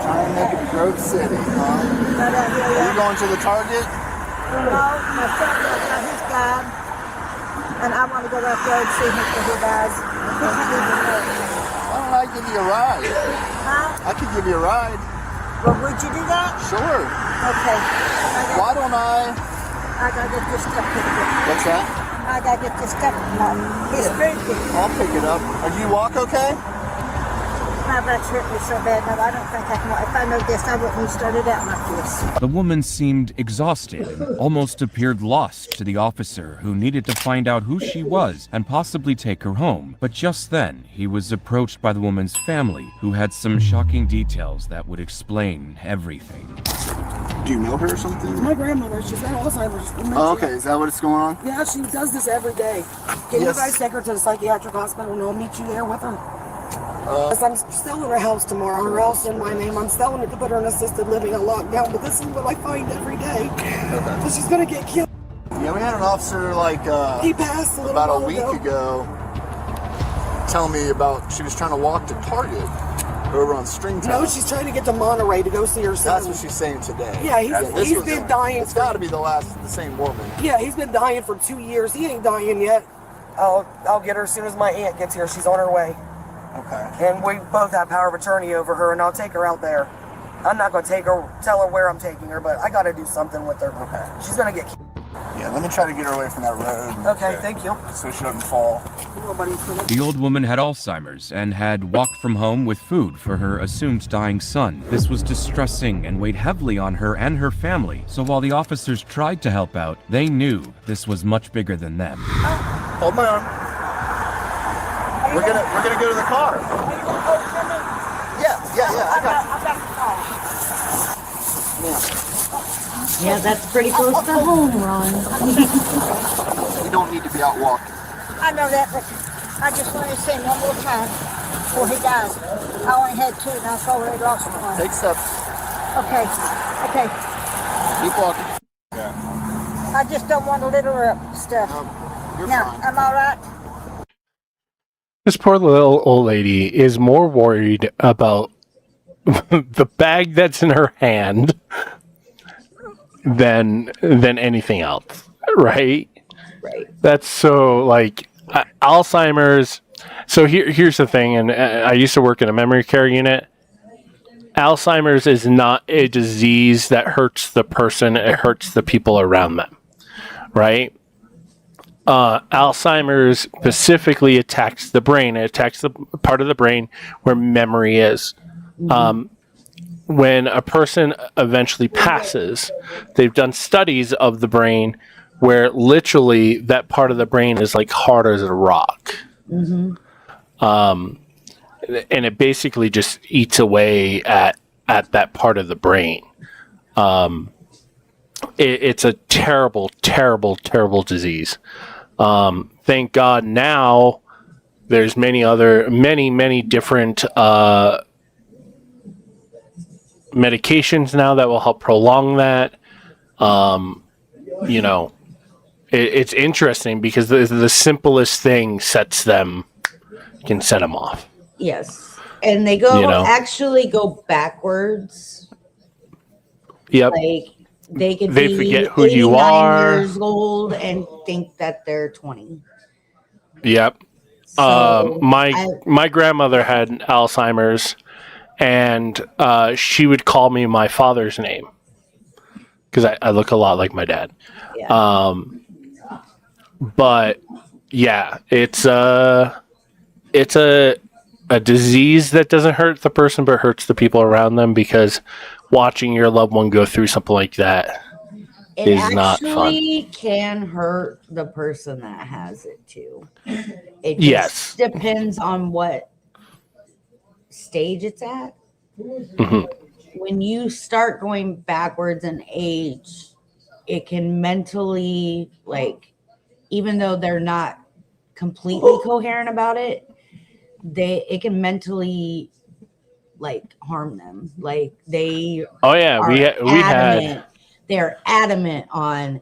Trying to make it to Grove City, huh? Are you going to the Target? No, my son got his dad, and I want to go up there and see him for his eyes. Why don't I give you a ride? Huh? I could give you a ride. Well, would you do that? Sure. Okay. Why don't I gotta get this stuff picked up. What's that? I gotta get this stuff up. It's spooky. I'll pick it up. Do you walk okay? My back's hurt me so bad now I don't think I can walk. If I know this, I wouldn't have started out like this. The woman seemed exhausted and almost appeared lost to the officer, who needed to find out who she was and possibly take her home. But just then, he was approached by the woman's family, who had some shocking details that would explain everything. Do you know her or something? My grandmother, she's got Alzheimer's. Oh, okay, is that what's going on? Yeah, she does this every day. Can you guys take her to the psychiatric hospital and I'll meet you there with her? I'm selling her house tomorrow. Her house in my name. I'm selling it to put her in assisted living and lockdown. But this is what I find every day. So she's gonna get killed. Yeah, we had an officer he passed about a week ago telling me about she was trying to walk to Target over on Stringtown. No, she's trying to get to Monterey to go see her son. That's what she's saying today. Yeah, he's been dying. It's got to be the same woman. Yeah, he's been dying for 2 years. He ain't dying yet. I'll get her as soon as my aunt gets here. She's on her way. Okay. And we both have power of attorney over her, and I'll take her out there. I'm not going to tell her where I'm taking her, but I got to do something with her. Okay. She's going to get. Yeah, let me try to get her away from that road. Okay, thank you. So she doesn't fall. The old woman had Alzheimer's and had walked from home with food for her assumed dying son. This was distressing and weighed heavily on her and her family. So while the officers tried to help out, they knew this was much bigger than them. Hold my arm. We're gonna go to the car. Yeah. I got Yeah, that's pretty close to home, Ron. We don't need to be out walking. I know that, but I just want to say one more time before he dies. I only had 2, and I've already lost one. Take steps. Okay. Keep walking. Yeah. I just don't want to litter up stuff. You're now, fine. am I right? This poor little old lady is more worried about the bag that's in her hand than anything else, right? Right. That's so like Alzheimer's. So here's the thing, and I used to work in a memory care unit. Alzheimer's is not a disease that hurts the person; it hurts the people around them, right? Alzheimer's specifically attacks the brain. It attacks the part of the brain where memory is. When a person eventually passes, they've done studies of the brain where literally that part of the brain is like hard as a rock. And it basically just eats away at that part of the brain. It's a terrible, terrible, terrible disease. Thank God now there's many different medications now that will help prolong that. It's interesting because the simplest thing can set them off. Yes. And they actually go backwards. Yep. Like they could They be forget who you 89 are. years old and think that they're 20. Yep. So my grandmother had Alzheimer's, and she would call me my father's name because I look a lot like my dad. Yeah. But yeah, it's a disease that doesn't hurt the person but hurts the people around them, because watching your loved one go through something like that is not fun. It actually can hurt the person that has it too. It just depends on what stage it's at. When you start going backwards in age, it can mentally, like, even though they're not completely coherent about it, it can mentally like harm them. Like they're adamant on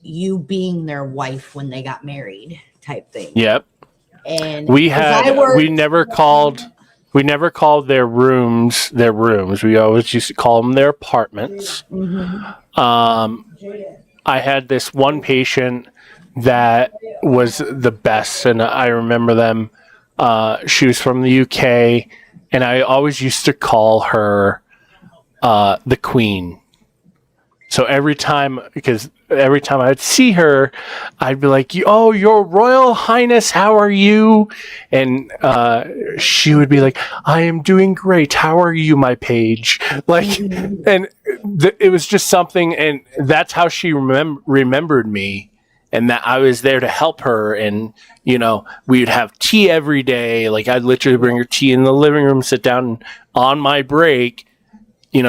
you being their wife when they got married, type thing. Yep. And we never called their rooms their rooms. We always used to call them their apartments. I had this one patient that was the best, and I remember them. She was from the UK, and I always used to call her the Queen. So every time I'd see her, I'd be like, "Oh, Your Royal Highness, how are you?" And she would be like, "I am doing great. How are you, my page?" Like, and it was just something, and that's how she remembered me, and that I was there to help her. And we'd have tea every day. Like, I'd literally bring her tea in the living room, sit down on my break.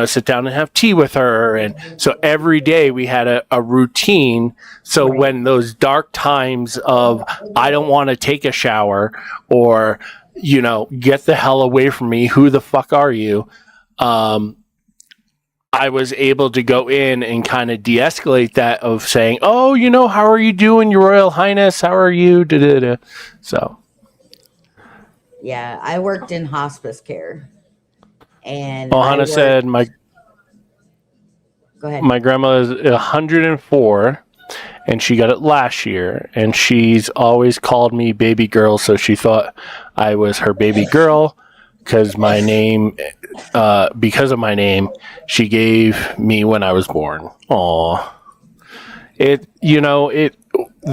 Sit down and have tea with her. And so every day we had a routine. So when those dark times of, I don't want to take a shower, or get the hell away from me. Who the fuck are you? I was able to go in and kind of de-escalate that of saying, oh, how are you doing, Your Royal Highness? How are you? Da-da-da. So. Yeah, I worked in hospice care. And Hannah said Go ahead. My grandma is 104, and she got it last year, and she's always called me baby girl, so she thought I was her baby girl because of my name, she gave me when I was born. Aw. The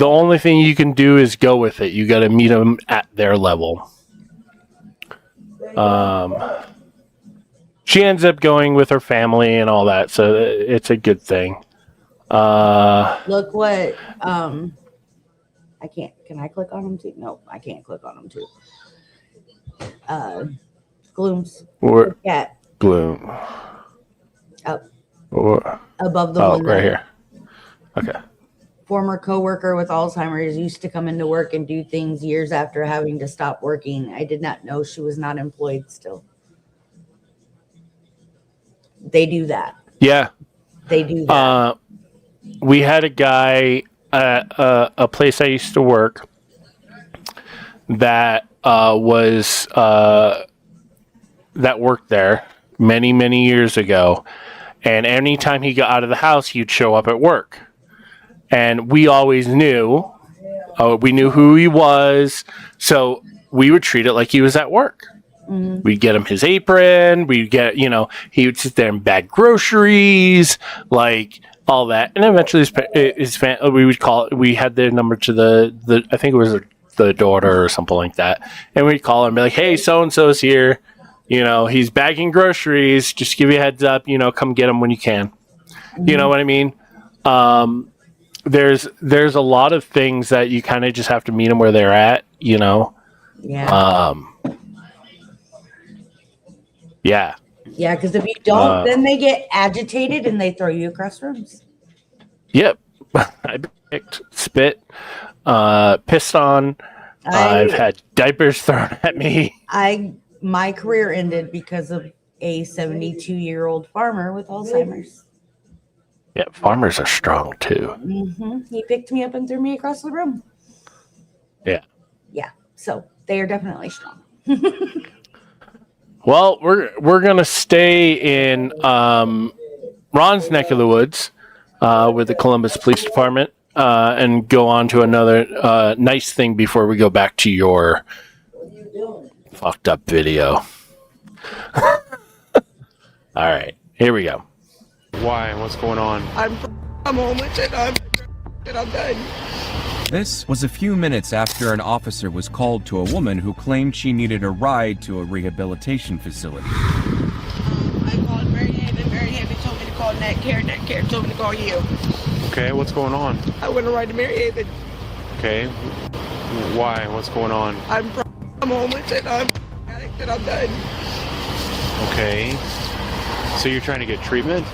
only thing you can do is go with it. You got to meet them at their level. She ends up going with her family and all that, so it's a good thing. Look what I can't. Can I click on them too? No, I can't click on them too. Glooms. Cat. Gloom. Up. Above the one right here. Okay. Former coworker with Alzheimer's used to come into work and do things years after having to stop working. I did not know she was not employed still. They do that. Yeah. They do that. We had a guy at a place I used to work that that worked there many, many years ago. And anytime he got out of the house, he'd show up at work. And we always knew, we knew who he was. So we would treat it like he was at work. Mm-hmm. We'd get him his apron. We'd get, he would sit there and bag groceries, like all that. And eventually we had their number to the I think it was the daughter or something like that. And we'd call him and be like, hey, so-and-so's here. He's bagging groceries. Just give you a heads up, come get him when you can. Mm-hmm. You know what I mean? There's a lot of things that you kind of just have to meet them where they're at, Yeah. Yeah. Yeah, because if you don't, then they get agitated and they throw you across rooms. Yep. I picked, spit, pissed on. I've had diapers thrown at me. My career ended because of a 72-year-old farmer with Alzheimer's. Yeah, farmers are strong too. Mm-hmm. He picked me up and threw me across the room. Yeah. Yeah. So they are definitely strong. Well, we're gonna stay in Ron's neck of the woods with the Columbus Police Department and go on to another nice thing before we go back to your fucked up video. All right, here we go. Why? What's going on? I'm homeless and I'm done. This was a few minutes after an officer was called to a woman who claimed she needed a ride to a rehabilitation facility. I called Mary Haven. Mary Haven told me to call Nat Care. Nat Care told me to call you. Okay, what's going on? I want to ride to Mary Haven. Okay. Why? What's going on? I'm homeless and I'm addict and I'm done. Okay. So you're trying to get treatment?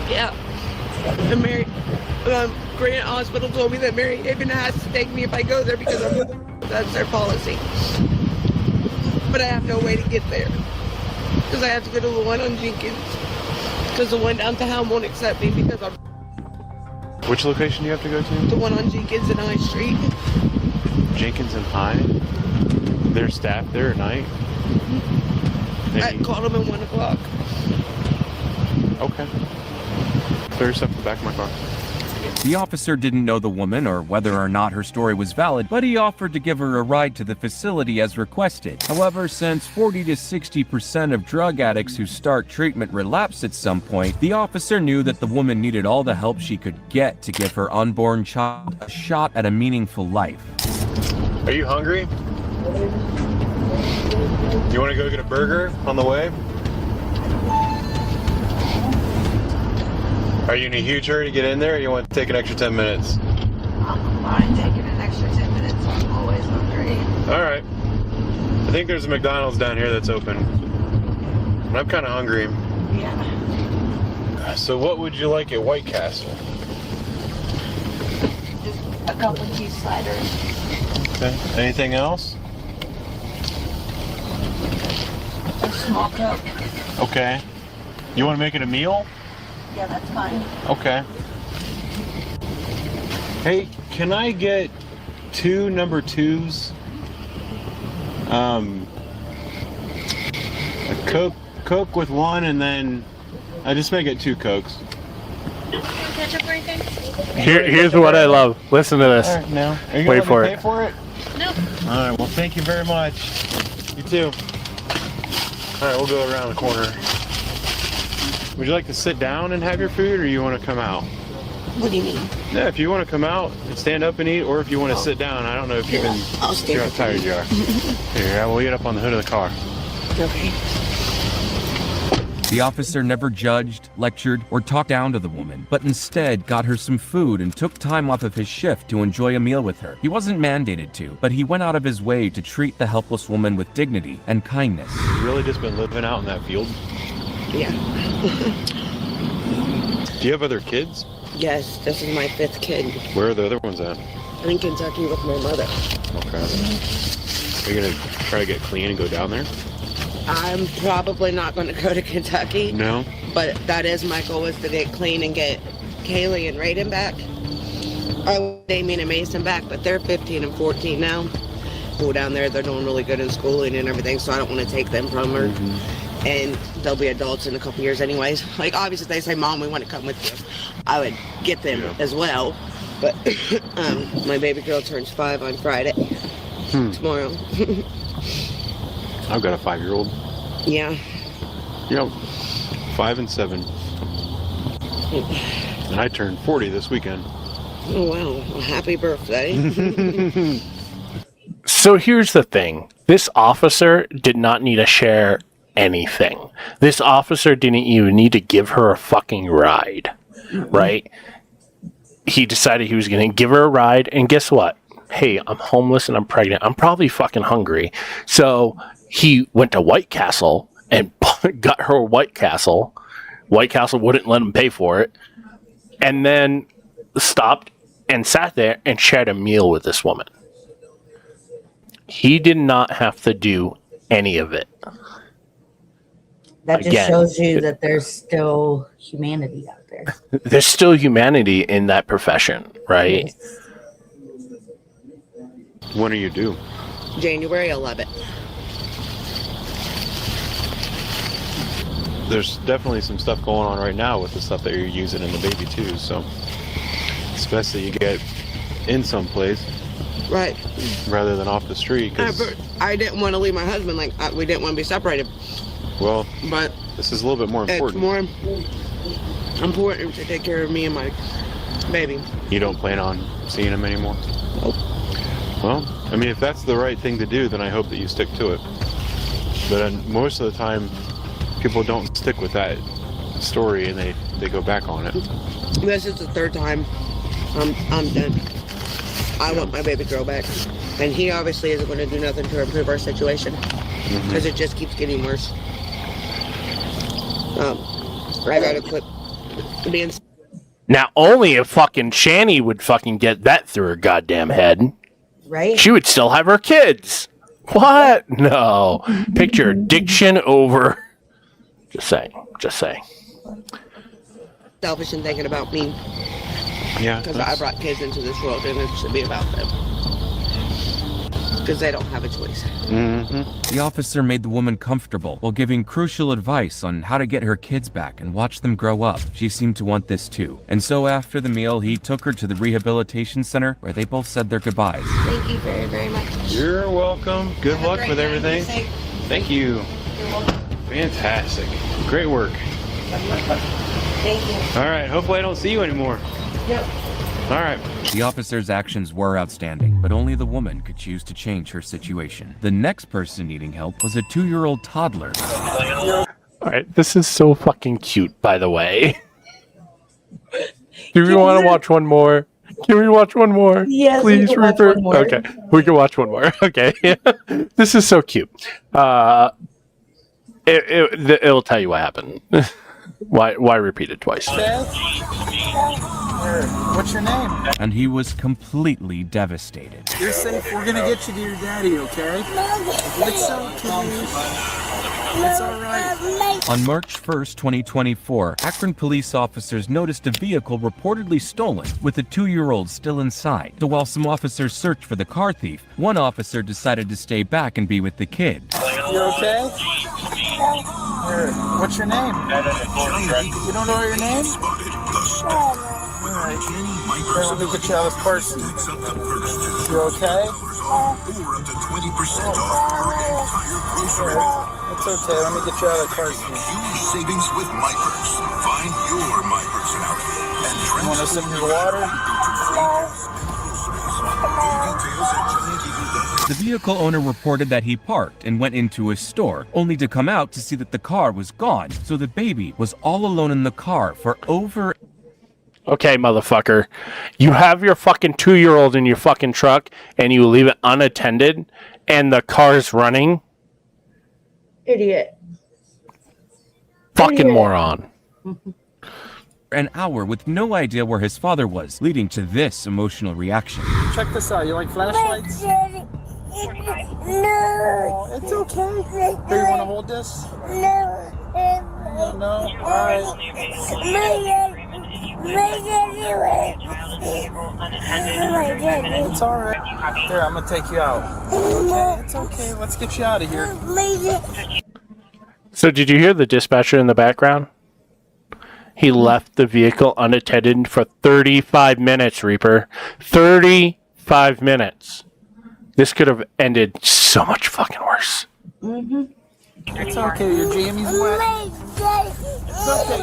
Yeah. And Grant Hospital told me that Mary Haven has to take me if I go there because that's their policy. But I have no way to get there because I have to go to the one on Jenkins because the one downtown won't accept me because I'm. Which location do you have to go to? The one on Jenkins and High Street. Jenkins and High? Their staff there at night? I called them at 1 o'clock. Okay. Clear yourself in the back of my car. The officer didn't know the woman or whether or not her story was valid, but he offered to give her a ride to the facility as requested. However, since 40 to 60% of drug addicts who start treatment relapse at some point, the officer knew that the woman needed all the help she could get to give her unborn child a shot at a meaningful life. Are you hungry? You want to go get a burger on the way? Are you in a huge hurry to get in there, or you want to take an extra 10 minutes? I'm fine taking an extra 10 minutes. I'm always hungry. All right. I think there's a McDonald's down here that's open. And I'm kind of hungry. Yeah. So what would you like at White Castle? Just a couple of cheese sliders. Okay. Anything else? A small Coke. Okay. You want to make it a meal? Yeah, that's fine. Okay. Hey, can I get 2 number 2s? A Coke with 1, and then I just make it 2 Cokes. Ketchup or anything? Here's what I love. Listen to this. All right, now, are you Wait gonna for let me it. pay for it? No. All right. Well, thank you very much. You too. All right, we'll go around the corner. Would you like to sit down and have your food, or you want to come out? What do you mean? Yeah, if you want to come out and stand up and eat, or if you want to sit down. I don't know if you've been. I'll stand how up tired and you are. Here, we'll get up on the hood of the car. Okay. The officer never judged, lectured, or talked down to the woman, but instead got her some food and took time off of his shift to enjoy a meal with her. He wasn't mandated to, but he went out of his way to treat the helpless woman with dignity and kindness. You really just been living out in that field? Yeah. Do you have other kids? Yes, this is my 5th kid. Where are the other ones at? I'm in Kentucky with my mother. Okay. Are you gonna try to get clean and go down there? I'm probably not going to go to Kentucky. No. But that is my goal, is to get clean and get Kaylee and Raiden back. I want Damien and Mason back, but they're 15 and 14 now. Go down there, they're doing really good in schooling and everything, so I don't want to take them from her. And they'll be adults in a couple years anyways. Like, obviously, if they say, Mom, we want to come with you, I would get them as well. But my baby girl turns 5 on Friday. Tomorrow. I've got a 5-year-old. Yeah. Yep. 5 and 7. And I turned 40 this weekend. Oh, wow. Well, happy birthday. So here's the thing. This officer did not need to share anything. This officer didn't even need to give her a fucking ride, right? He decided he was going to give her a ride, and guess what? Hey, I'm homeless and I'm pregnant. I'm probably fucking hungry. So he went to White Castle and got her a White Castle. White Castle wouldn't let him pay for it. And then stopped and sat there and shared a meal with this woman. He did not have to do any of it. That just Again, shows you that there's still humanity out there. There's still humanity in that profession, right? When are you due? January 11th. There's definitely some stuff going on right now with the stuff that you're using in the baby too, so it's best that you get in someplace. Right. Rather than off the street. I didn't want to leave my husband, like, we didn't want to be separated. Well, but this is a little bit more important. It's more important to take care of me and my baby. You don't plan on seeing him anymore? Nope. Well, I mean, if that's the right thing to do, then I hope that you stick to it. But most of the time, people don't stick with that story and they go back on it. This is the 3rd time I'm done. I want my baby girl back. And he obviously isn't going to do nothing to improve our situation. Because it just keeps getting worse. I gotta quit being... Now, only if fucking Shani would fucking get that through her goddamn head. Right? She would still have her kids. What? No. Picture addiction over. Just saying. Just saying. selfish and thinking about me. Yeah. Because I brought kids into this world and it should be about them. Because they don't have a choice. The officer made the woman comfortable while giving crucial advice on how to get her kids back and watch them grow up. She seemed to want this too. And so after the meal, he took her to the rehabilitation center where they both said their goodbyes. Thank you very, very much. You're welcome. Good luck with everything. Thank you. You're welcome. Fantastic. Great work. Thank you. All right. Hopefully I don't see you anymore. Yep. All right. The officer's actions were outstanding, but only the woman could choose to change her situation. The next person needing help was a 2-year-old toddler. Alright, this is so fucking cute, by the way. Do we want to watch one more? Can we watch one more? Yes, please, we can watch Reaper. one more. Okay, we can watch one more. Okay, this is so cute. It'll tell you what happened. Why repeat it twice? What's your name? And he was completely devastated. You're safe. We're gonna get you to your daddy, okay? It's okay. It's all right. On March 1st, 2024, Akron police officers noticed a vehicle reportedly stolen with a 2-year-old still inside. So while some officers searched for the car thief, one officer decided to stay back and be with the kid. You okay? Here, what's your name? You don't know your name? Alright. Here, let me get you out of this person. You okay? It's okay, let me get you out of the person. Savings with MyPerks. Find your MyPerks now. You want to sip your water? The vehicle owner reported that he parked and went into a store, only to come out to see that the car was gone. So the baby was all alone in the car for over... Okay, motherfucker. You have your fucking 2-year-old in your fucking truck and you leave it unattended and the car's running? Idiot. Fucking Idiot. moron. An hour with no idea where his father was, leading to this emotional reaction. Check this out, you like flashlights? No. It's okay. Here, you want to hold this? No. No? Alright. It's alright. Here, I'm gonna take you out. Okay, it's okay. Let's get you out of here. So did you hear the dispatcher in the background? He left the vehicle unattended for 35 minutes, Reaper. 35 minutes. This could have ended so much fucking worse. Mm-hmm. It's okay, your jammies wet. It's okay.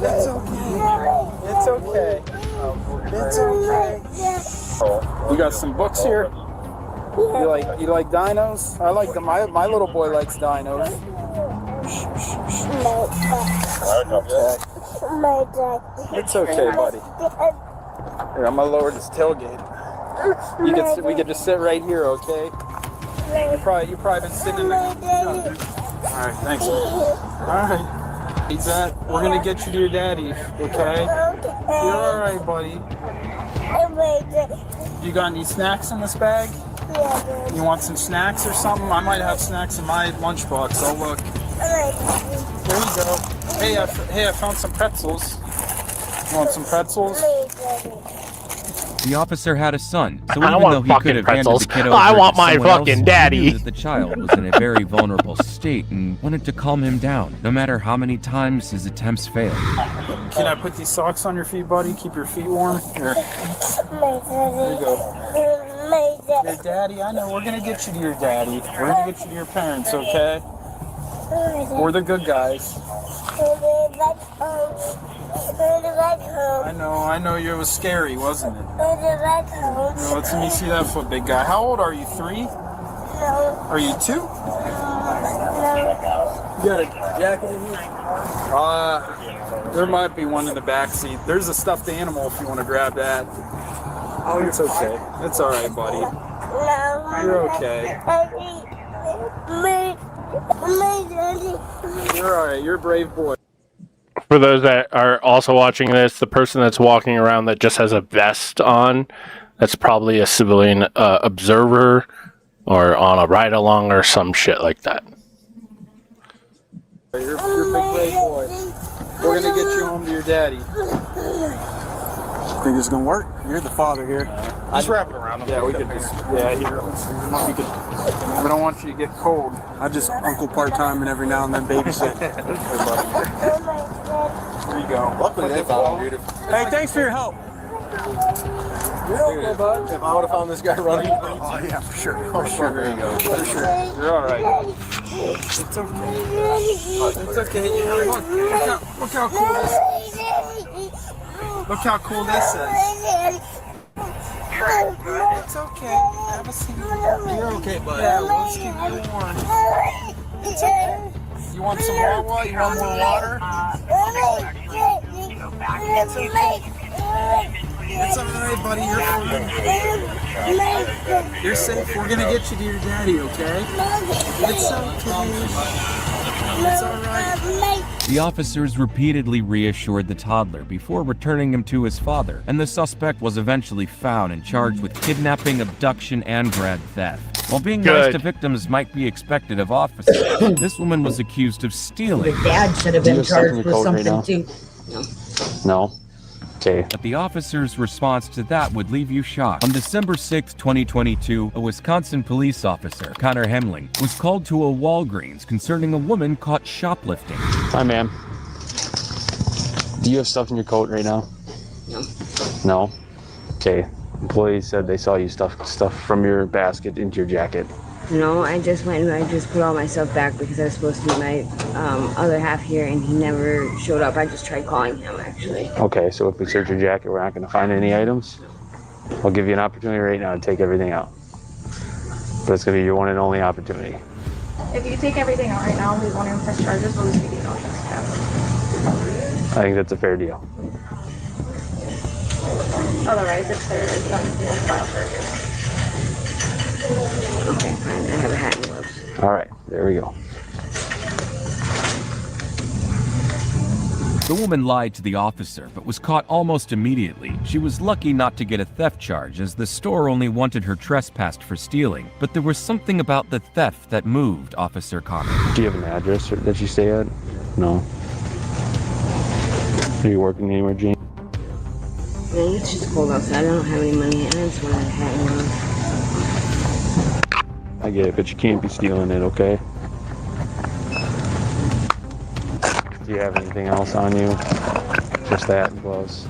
It's okay. It's okay. It's okay. You got some books here? You like dinos? I like them. My little boy likes dinos. It's okay, buddy. Here, I'm gonna lower this tailgate. We could just sit right here, okay? You probably been sitting in there. All right, thanks. All right, we're gonna get you to your daddy, okay? You're all right, buddy. You got any snacks in this bag? You want some snacks or something? I might have snacks in my lunchbox. I'll look. There you go. Hey, I found some pretzels. You want some pretzels? The officer had a son, so I even want though he fucking could have handed pretzels. the kid over I want to my someone else, fucking he daddy. knew that the child was in a very vulnerable state and wanted to calm him down, no matter how many times his attempts failed. Can I put these socks on your feet, buddy? Keep your feet warm? Here. There you go. Your daddy, I know. We're gonna get you to your daddy. We're gonna get you to your parents, okay? We're the good guys. I know. It was scary, wasn't it? Let's let me see that foot, big guy. How old are you? 3? No. Are you 2? No. You got a jacket in here? There might be one in the back seat. There's a stuffed animal if you want to grab that. Oh, it's okay. It's all right, buddy. You're okay. You're all right. You're a brave boy. For those that are also watching this, the person that's walking around that just has a vest on, that's probably a civilian observer or on a ride-along or some shit like that. You're a big brave boy. We're going to get you home to your daddy. Think it's gonna work? You're the father here. Just wrap it around him. Yeah, we could just. Yeah, here. We don't want you to get cold. I just uncle part-time and every now and then babysit. There you go. Luckily they found him, dude. Hey, thanks for your help. You're okay, bud. If I would have found this guy running. Oh yeah, for sure. For sure. There you go. For sure. You're all right. It's okay. It's okay. Look how cool this is. Look how cool this is. It's okay. Have a seat. You're okay, bud. Yeah, let's keep you warm. It's okay. You want some more water? You want more water? It's okay. It's alright, buddy. You're safe. We're gonna get you to your daddy, okay? It's okay. It's alright. The officers repeatedly reassured the toddler before returning him to his father, and the suspect was eventually found and charged with kidnapping, abduction, and grand theft. While being nice to victims might be expected of officers, this woman was accused of stealing. Your dad should have been charged with something too. No. Okay. But the officer's response to that would leave you shocked. On December 6, 2022, a Wisconsin police officer, Connor Hemling, was called to a Walgreens concerning a woman caught shoplifting. Hi, ma'am. Do you have stuff in your coat right now? No. No? Okay. Employees said they saw you stuff from your basket into your jacket. No, I just went and I just put all my stuff back because I was supposed to meet my other half here and he never showed up. I just tried calling him, actually. Okay, so if we search your jacket, we're not going to find any items? I'll give you an opportunity right now to take everything out. But it's going to be your one and only opportunity. If you take everything out right now, we won't press charges. We'll just give you no trespass. I think that's a fair deal. Otherwise, if there is we'll file charges. Okay, fine. I have a hat and gloves. All right, there we go. The woman lied to the officer, but was caught almost immediately. She was lucky not to get a theft charge, as the store only wanted her trespassed for stealing. But there was something about the theft that moved Officer Connor. Do you have an address that you stay at? No. Are you working anywhere, Jane? No, it's just cold outside. I don't have any money. I just wanted a hat and gloves. I get it, but you can't be stealing it, okay? Do you have anything else on you? Just that and gloves?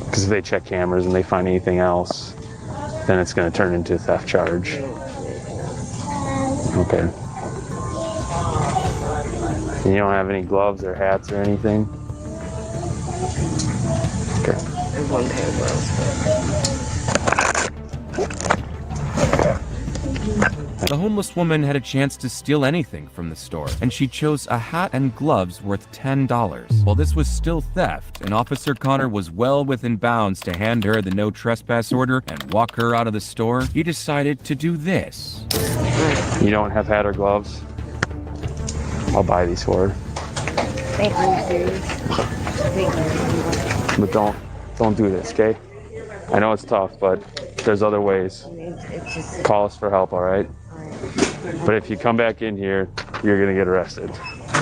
Because if they check cameras and they find anything else, then it's going to turn into a theft charge. Okay. You don't have any gloves or hats or anything? Okay. I have one pair of gloves. The homeless woman had a chance to steal anything from the store, and she chose a hat and gloves worth $10. While this was still theft, and Officer Connor was well within bounds to hand her the no trespass order and walk her out of the store, he decided to do this. You don't have hat or gloves? I'll buy these for her. Thank you. Thank you. But don't do this, okay? I know it's tough, but there's other ways. It's just... Call us for help, all right? But if you come back in here, you're gonna get arrested. Thank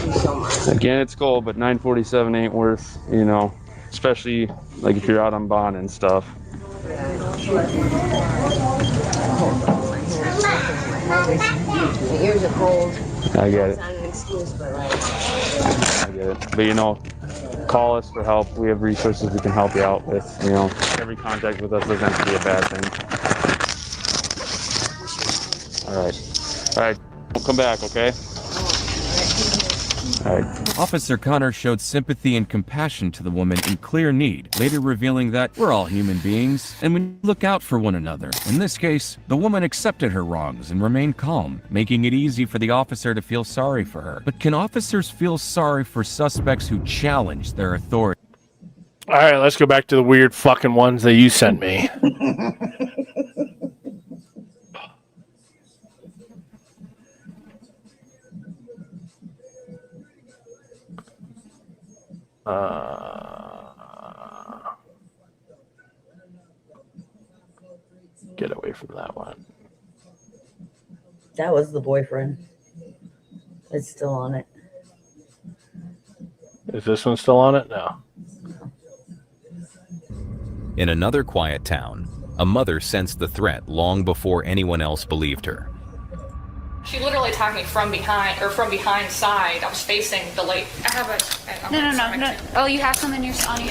you so much. Again, it's cold, but $9.47 ain't worth, you know, especially like if you're out on bond and stuff. My ears are cold. I get it. It's not an excuse, but like... I get it. But you know, call us for help. We have resources we can help you out with. You know, every contact with us doesn't have to be a bad thing. All right. We'll come back, okay? All right. Officer Connor showed sympathy and compassion to the woman in clear need, later revealing that we're all human beings and we look out for one another. In this case, the woman accepted her wrongs and remained calm, making it easy for the officer to feel sorry for her. But can officers feel sorry for suspects who challenge their authority? All right, let's go back to the weird fucking ones that you sent me. Get away from that one. That was the boyfriend. It's still on it. Is this one still on it? No. In another quiet town, a mother sensed the threat long before anyone else believed her. She literally attacked me from behind, or from behind side. I was facing the lake. I have a... No. Oh, you have some on your stomach?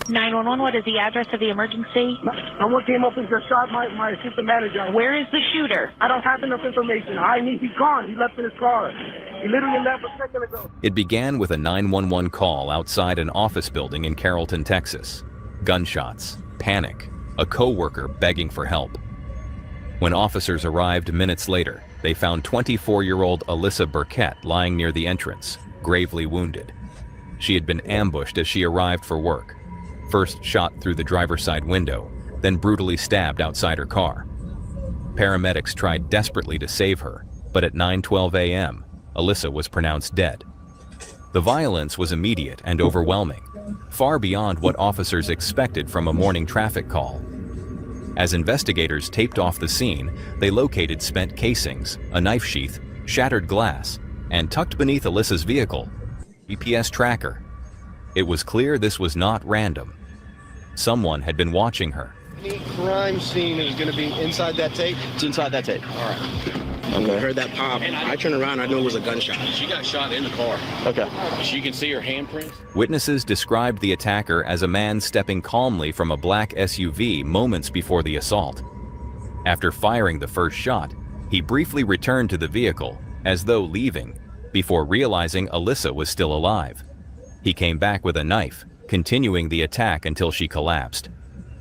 911, what is the address of the emergency? Someone came up and just shot my assistant manager. Where is the shooter? I don't have enough information. He's gone. He left in his car. He literally left a second ago. It began with a 911 call outside an office building in Carrollton, Texas. Gunshots, panic, a co-worker begging for help. When officers arrived minutes later, they found 24-year-old Alyssa Burkett lying near the entrance, gravely wounded. She had been ambushed as she arrived for work. first shot through the driver's side window, then brutally stabbed outside her car. Paramedics tried desperately to save her, but at 9:12 a.m., Alyssa was pronounced dead. The violence was immediate and overwhelming, far beyond what officers expected from a morning traffic call. As investigators taped off the scene, they located spent casings, a knife sheath, shattered glass, and tucked beneath Alyssa's vehicle, GPS tracker. It was clear this was not random. Someone had been watching her. Any crime scene is going to be inside that tape? It's inside that tape. All right. I heard that pop. I turned around, I knew it was a gunshot. She got shot in the car. Okay. She can see her handprints. Witnesses described the attacker as a man stepping calmly from a black SUV moments before the assault. After firing the first shot, he briefly returned to the vehicle, as though leaving, before realizing Alyssa was still alive. He came back with a knife, continuing the attack until she collapsed.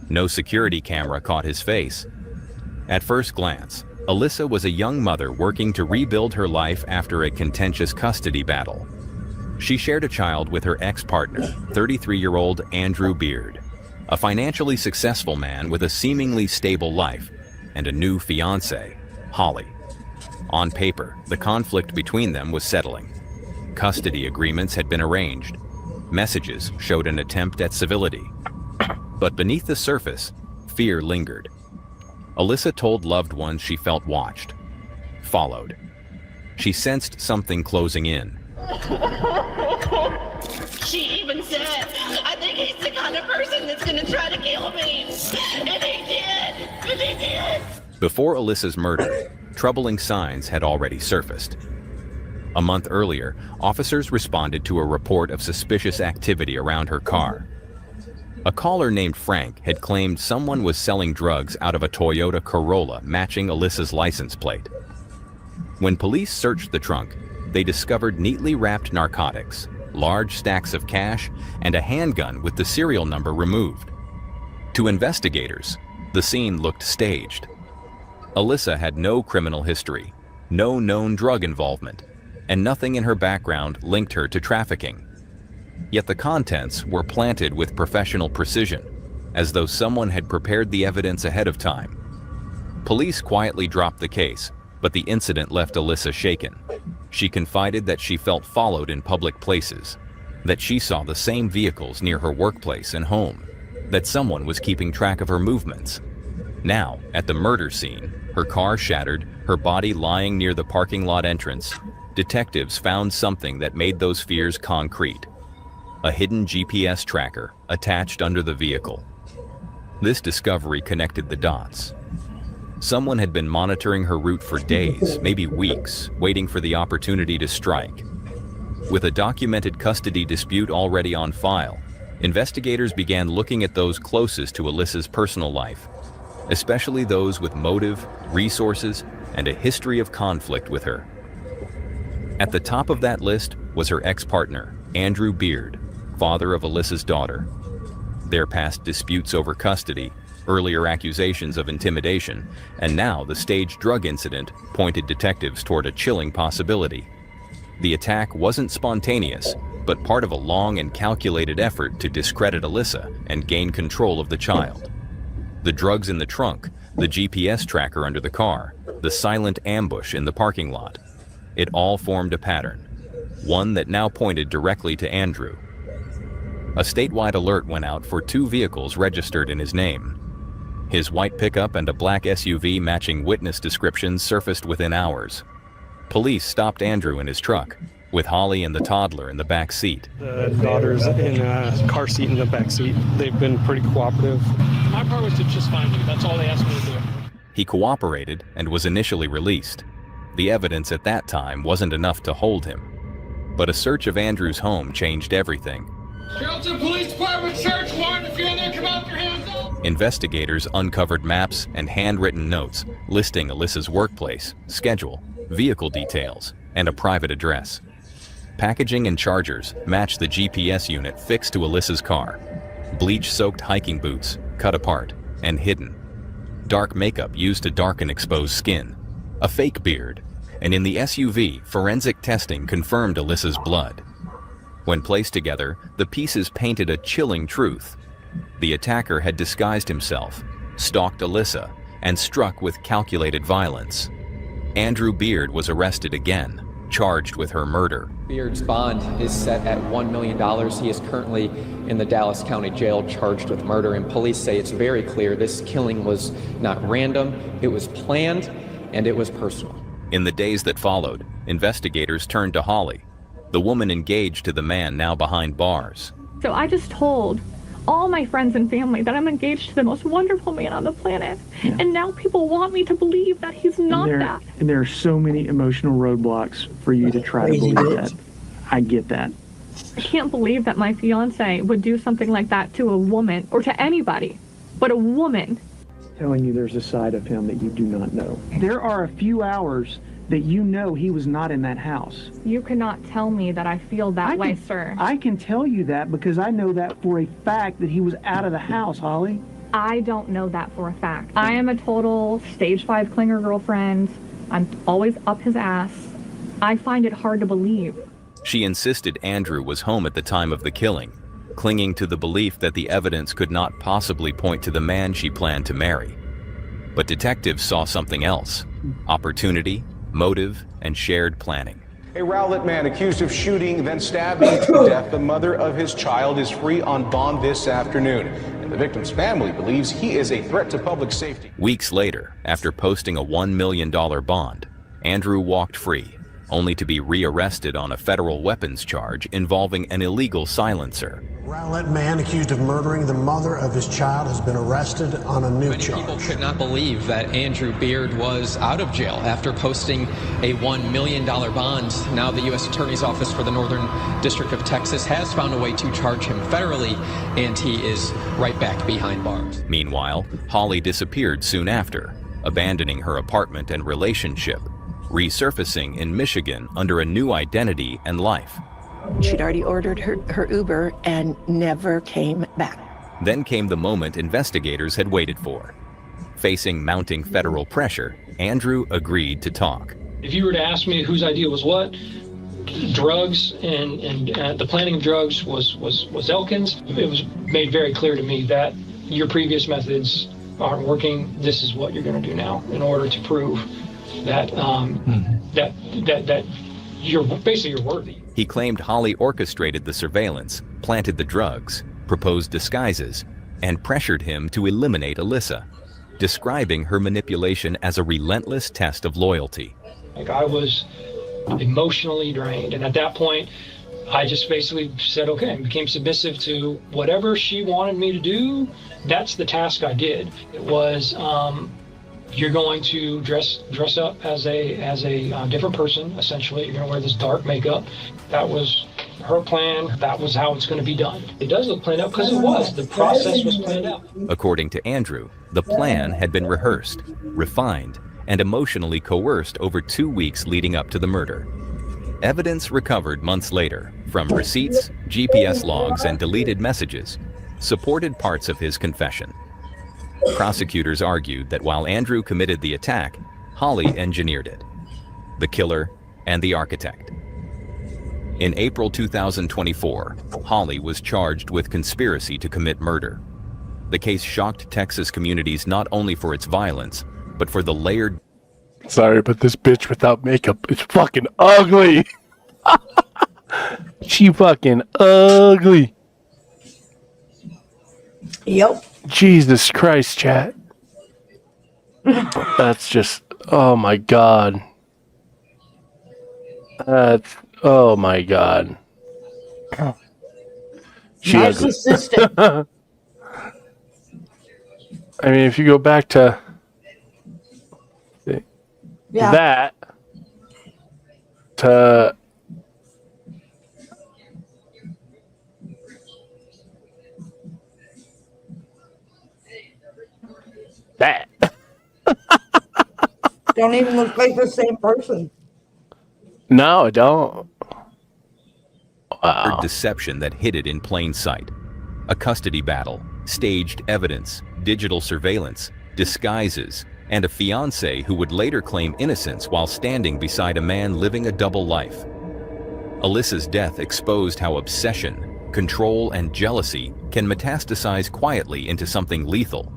No security camera caught his face. At first glance, Alyssa was a young mother working to rebuild her life after a contentious custody battle. She shared a child with her ex-partner, 33-year-old Andrew Beard, a financially successful man with a seemingly stable life, and a new fiancée, Holly. On paper, the conflict between them was settling. Custody agreements had been arranged. Messages showed an attempt at civility. But beneath the surface, fear lingered. Alyssa told loved ones she felt watched, followed. She sensed something closing in. She even said, I think he's the kind of person that's going to try to kill me. And he did. And he did. Before Alyssa's murder, troubling signs had already surfaced. A month earlier, officers responded to a report of suspicious activity around her car. A caller named Frank had claimed someone was selling drugs out of a Toyota Corolla matching Alyssa's license plate. When police searched the trunk, they discovered neatly wrapped narcotics, large stacks of cash, and a handgun with the serial number removed. To investigators, the scene looked staged. Alyssa had no criminal history, no known drug involvement, and nothing in her background linked her to trafficking. Yet the contents were planted with professional precision, as though someone had prepared the evidence ahead of time. Police quietly dropped the case, but the incident left Alyssa shaken. She confided that she felt followed in public places, that she saw the same vehicles near her workplace and home, that someone was keeping track of her movements. Now, at the murder scene, her car shattered, her body lying near the parking lot entrance, detectives found something that made those fears concrete. A hidden GPS tracker attached under the vehicle. This discovery connected the dots. Someone had been monitoring her route for days, maybe weeks, waiting for the opportunity to strike. With a documented custody dispute already on file, investigators began looking at those closest to Alyssa's personal life, especially those with motive, resources, and a history of conflict with her. At the top of that list was her ex-partner, Andrew Beard, father of Alyssa's daughter. Their past disputes over custody, earlier accusations of intimidation, and now the staged drug incident pointed detectives toward a chilling possibility. The attack wasn't spontaneous, but part of a long and calculated effort to discredit Alyssa and gain control of the child. The drugs in the trunk, the GPS tracker under the car, the silent ambush in the parking lot. It all formed a pattern, one that now pointed directly to Andrew. A statewide alert went out for 2 vehicles registered in his name. His white pickup and a black SUV matching witness descriptions surfaced within hours. Police stopped Andrew in his truck, with Holly and the toddler in the back seat. The daughter's in a car seat in the back seat. They've been pretty cooperative. My part was to just find you. That's all they asked me to do. He cooperated and was initially released. The evidence at that time wasn't enough to hold him. But a search of Andrew's home changed everything. Carrollton Police Department search warrant. If you're in there, come out with your hands up. Investigators uncovered maps and handwritten notes listing Alyssa's workplace, schedule, vehicle details, and a private address. Packaging and chargers matched the GPS unit fixed to Alyssa's car. Bleach-soaked hiking boots, cut apart and hidden. Dark makeup used to darken exposed skin. A fake beard. And in the SUV, forensic testing confirmed Alyssa's blood. When placed together, the pieces painted a chilling truth. The attacker had disguised himself, stalked Alyssa, and struck with calculated violence. Andrew Beard was arrested again, charged with her murder. Beard's bond is set at $1 million. He is currently in the Dallas County Jail charged with murder, and police say it's very clear this killing was not random, it was planned, and it was personal. In the days that followed, investigators turned to Holly, the woman engaged to the man now behind bars. So I just told all my friends and family that I'm engaged to the most wonderful man on the planet. Yeah. And now people want me to believe that he's not that. And there are so many emotional roadblocks for you to try to believe that. I get that. I can't believe that my fiance would do something like that to a woman, or to anybody, but a woman. Telling you there's a side of him that you do not know. There are a few hours that you know he was not in that house. You cannot tell me that I feel that way, sir. I can tell you that because I know that for a fact that he was out of the house, Holly. I don't know that for a fact. I am a total stage 5 clinger girlfriend. I'm always up his ass. I find it hard to believe. She insisted Andrew was home at the time of the killing, clinging to the belief that the evidence could not possibly point to the man she planned to marry. But detectives saw something else: opportunity, motive, and shared planning. A Rowlett man accused of shooting, then stabbing to death the mother of his child is free on bond this afternoon. And the victim's family believes he is a threat to public safety. Weeks later, after posting a $1 million bond, Andrew walked free, only to be rearrested on a federal weapons charge involving an illegal silencer. Rowlett man accused of murdering the mother of his child has been arrested on a new charge. Many people could not believe that Andrew Beard was out of jail after posting a $1 million bond. Now the U.S. Attorney's Office for the Northern District of Texas has found a way to charge him federally, and he is right back behind bars. Meanwhile, Holly disappeared soon after, abandoning her apartment and relationship, resurfacing in Michigan under a new identity and life. She'd already ordered her Uber and never came back. Then came the moment investigators had waited for. Facing mounting federal pressure, Andrew agreed to talk. If you were to ask me whose idea was what, drugs and the planning of drugs was Elkin's, it was made very clear to me that your previous methods aren't working. This is what you're going to do now in order to prove that that you're worthy. He claimed Holly orchestrated the surveillance, planted the drugs, proposed disguises, and pressured him to eliminate Alyssa, describing her manipulation as a relentless test of loyalty. Like, I was emotionally drained, and at that point, I just basically said, okay, and became submissive to whatever she wanted me to do. That's the task I did. It was, you're going to dress up as a different person, essentially. You're going to wear this dark makeup. That was her plan. That was how it's going to be done. It does look planned out because it was. The process was planned out. According to Andrew, the plan had been rehearsed, refined, and emotionally coerced over 2 weeks leading up to the murder. Evidence recovered months later from receipts, GPS logs, and deleted messages supported parts of his confession. Prosecutors argued that while Andrew committed the attack, Holly engineered it, the killer and the architect. In April 2024, Holly was charged with conspiracy to commit murder. The case shocked Texas communities not only for its violence, but for the layered... Sorry, but this bitch without makeup is fucking ugly. She fucking ugly. Yep. Jesus Christ, chat. That's just, oh my god. That's, oh my god. She narcissistic. I mean, if you go back to that to that. Don't even look like the same person. No, I don't. Wow. Deception that hid it in plain sight. A custody battle, staged evidence, digital surveillance, disguises, and a fiancé who would later claim innocence while standing beside a man living a double life. Alyssa's death exposed how obsession, control, and jealousy can metastasize quietly into something lethal,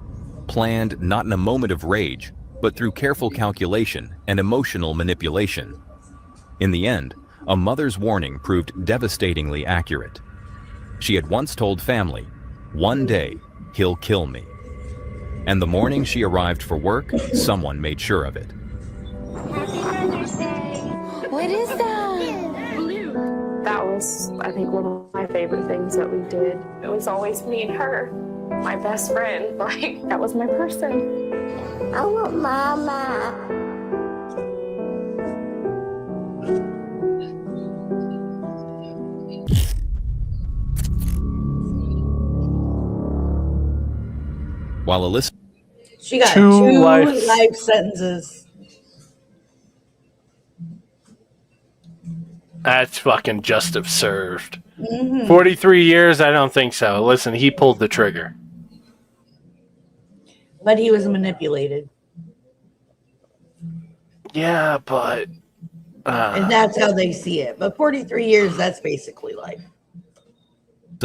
planned not in a moment of rage, but through careful calculation and emotional manipulation. In the end, a mother's warning proved devastatingly accurate. She had once told family, "One day, he'll kill me." And the morning she arrived for work, someone made sure of it. What is that? That was, I think, one of my favorite things that we did. It was always me and her, my best friend. Like, that was my person. I want Mama. While Alyssa... She got two life sentences. That's fucking justice served. 43 years? I don't think so. Listen, he pulled the trigger. But he was manipulated. Yeah, but... and that's how they see it. But 43 years, that's basically life.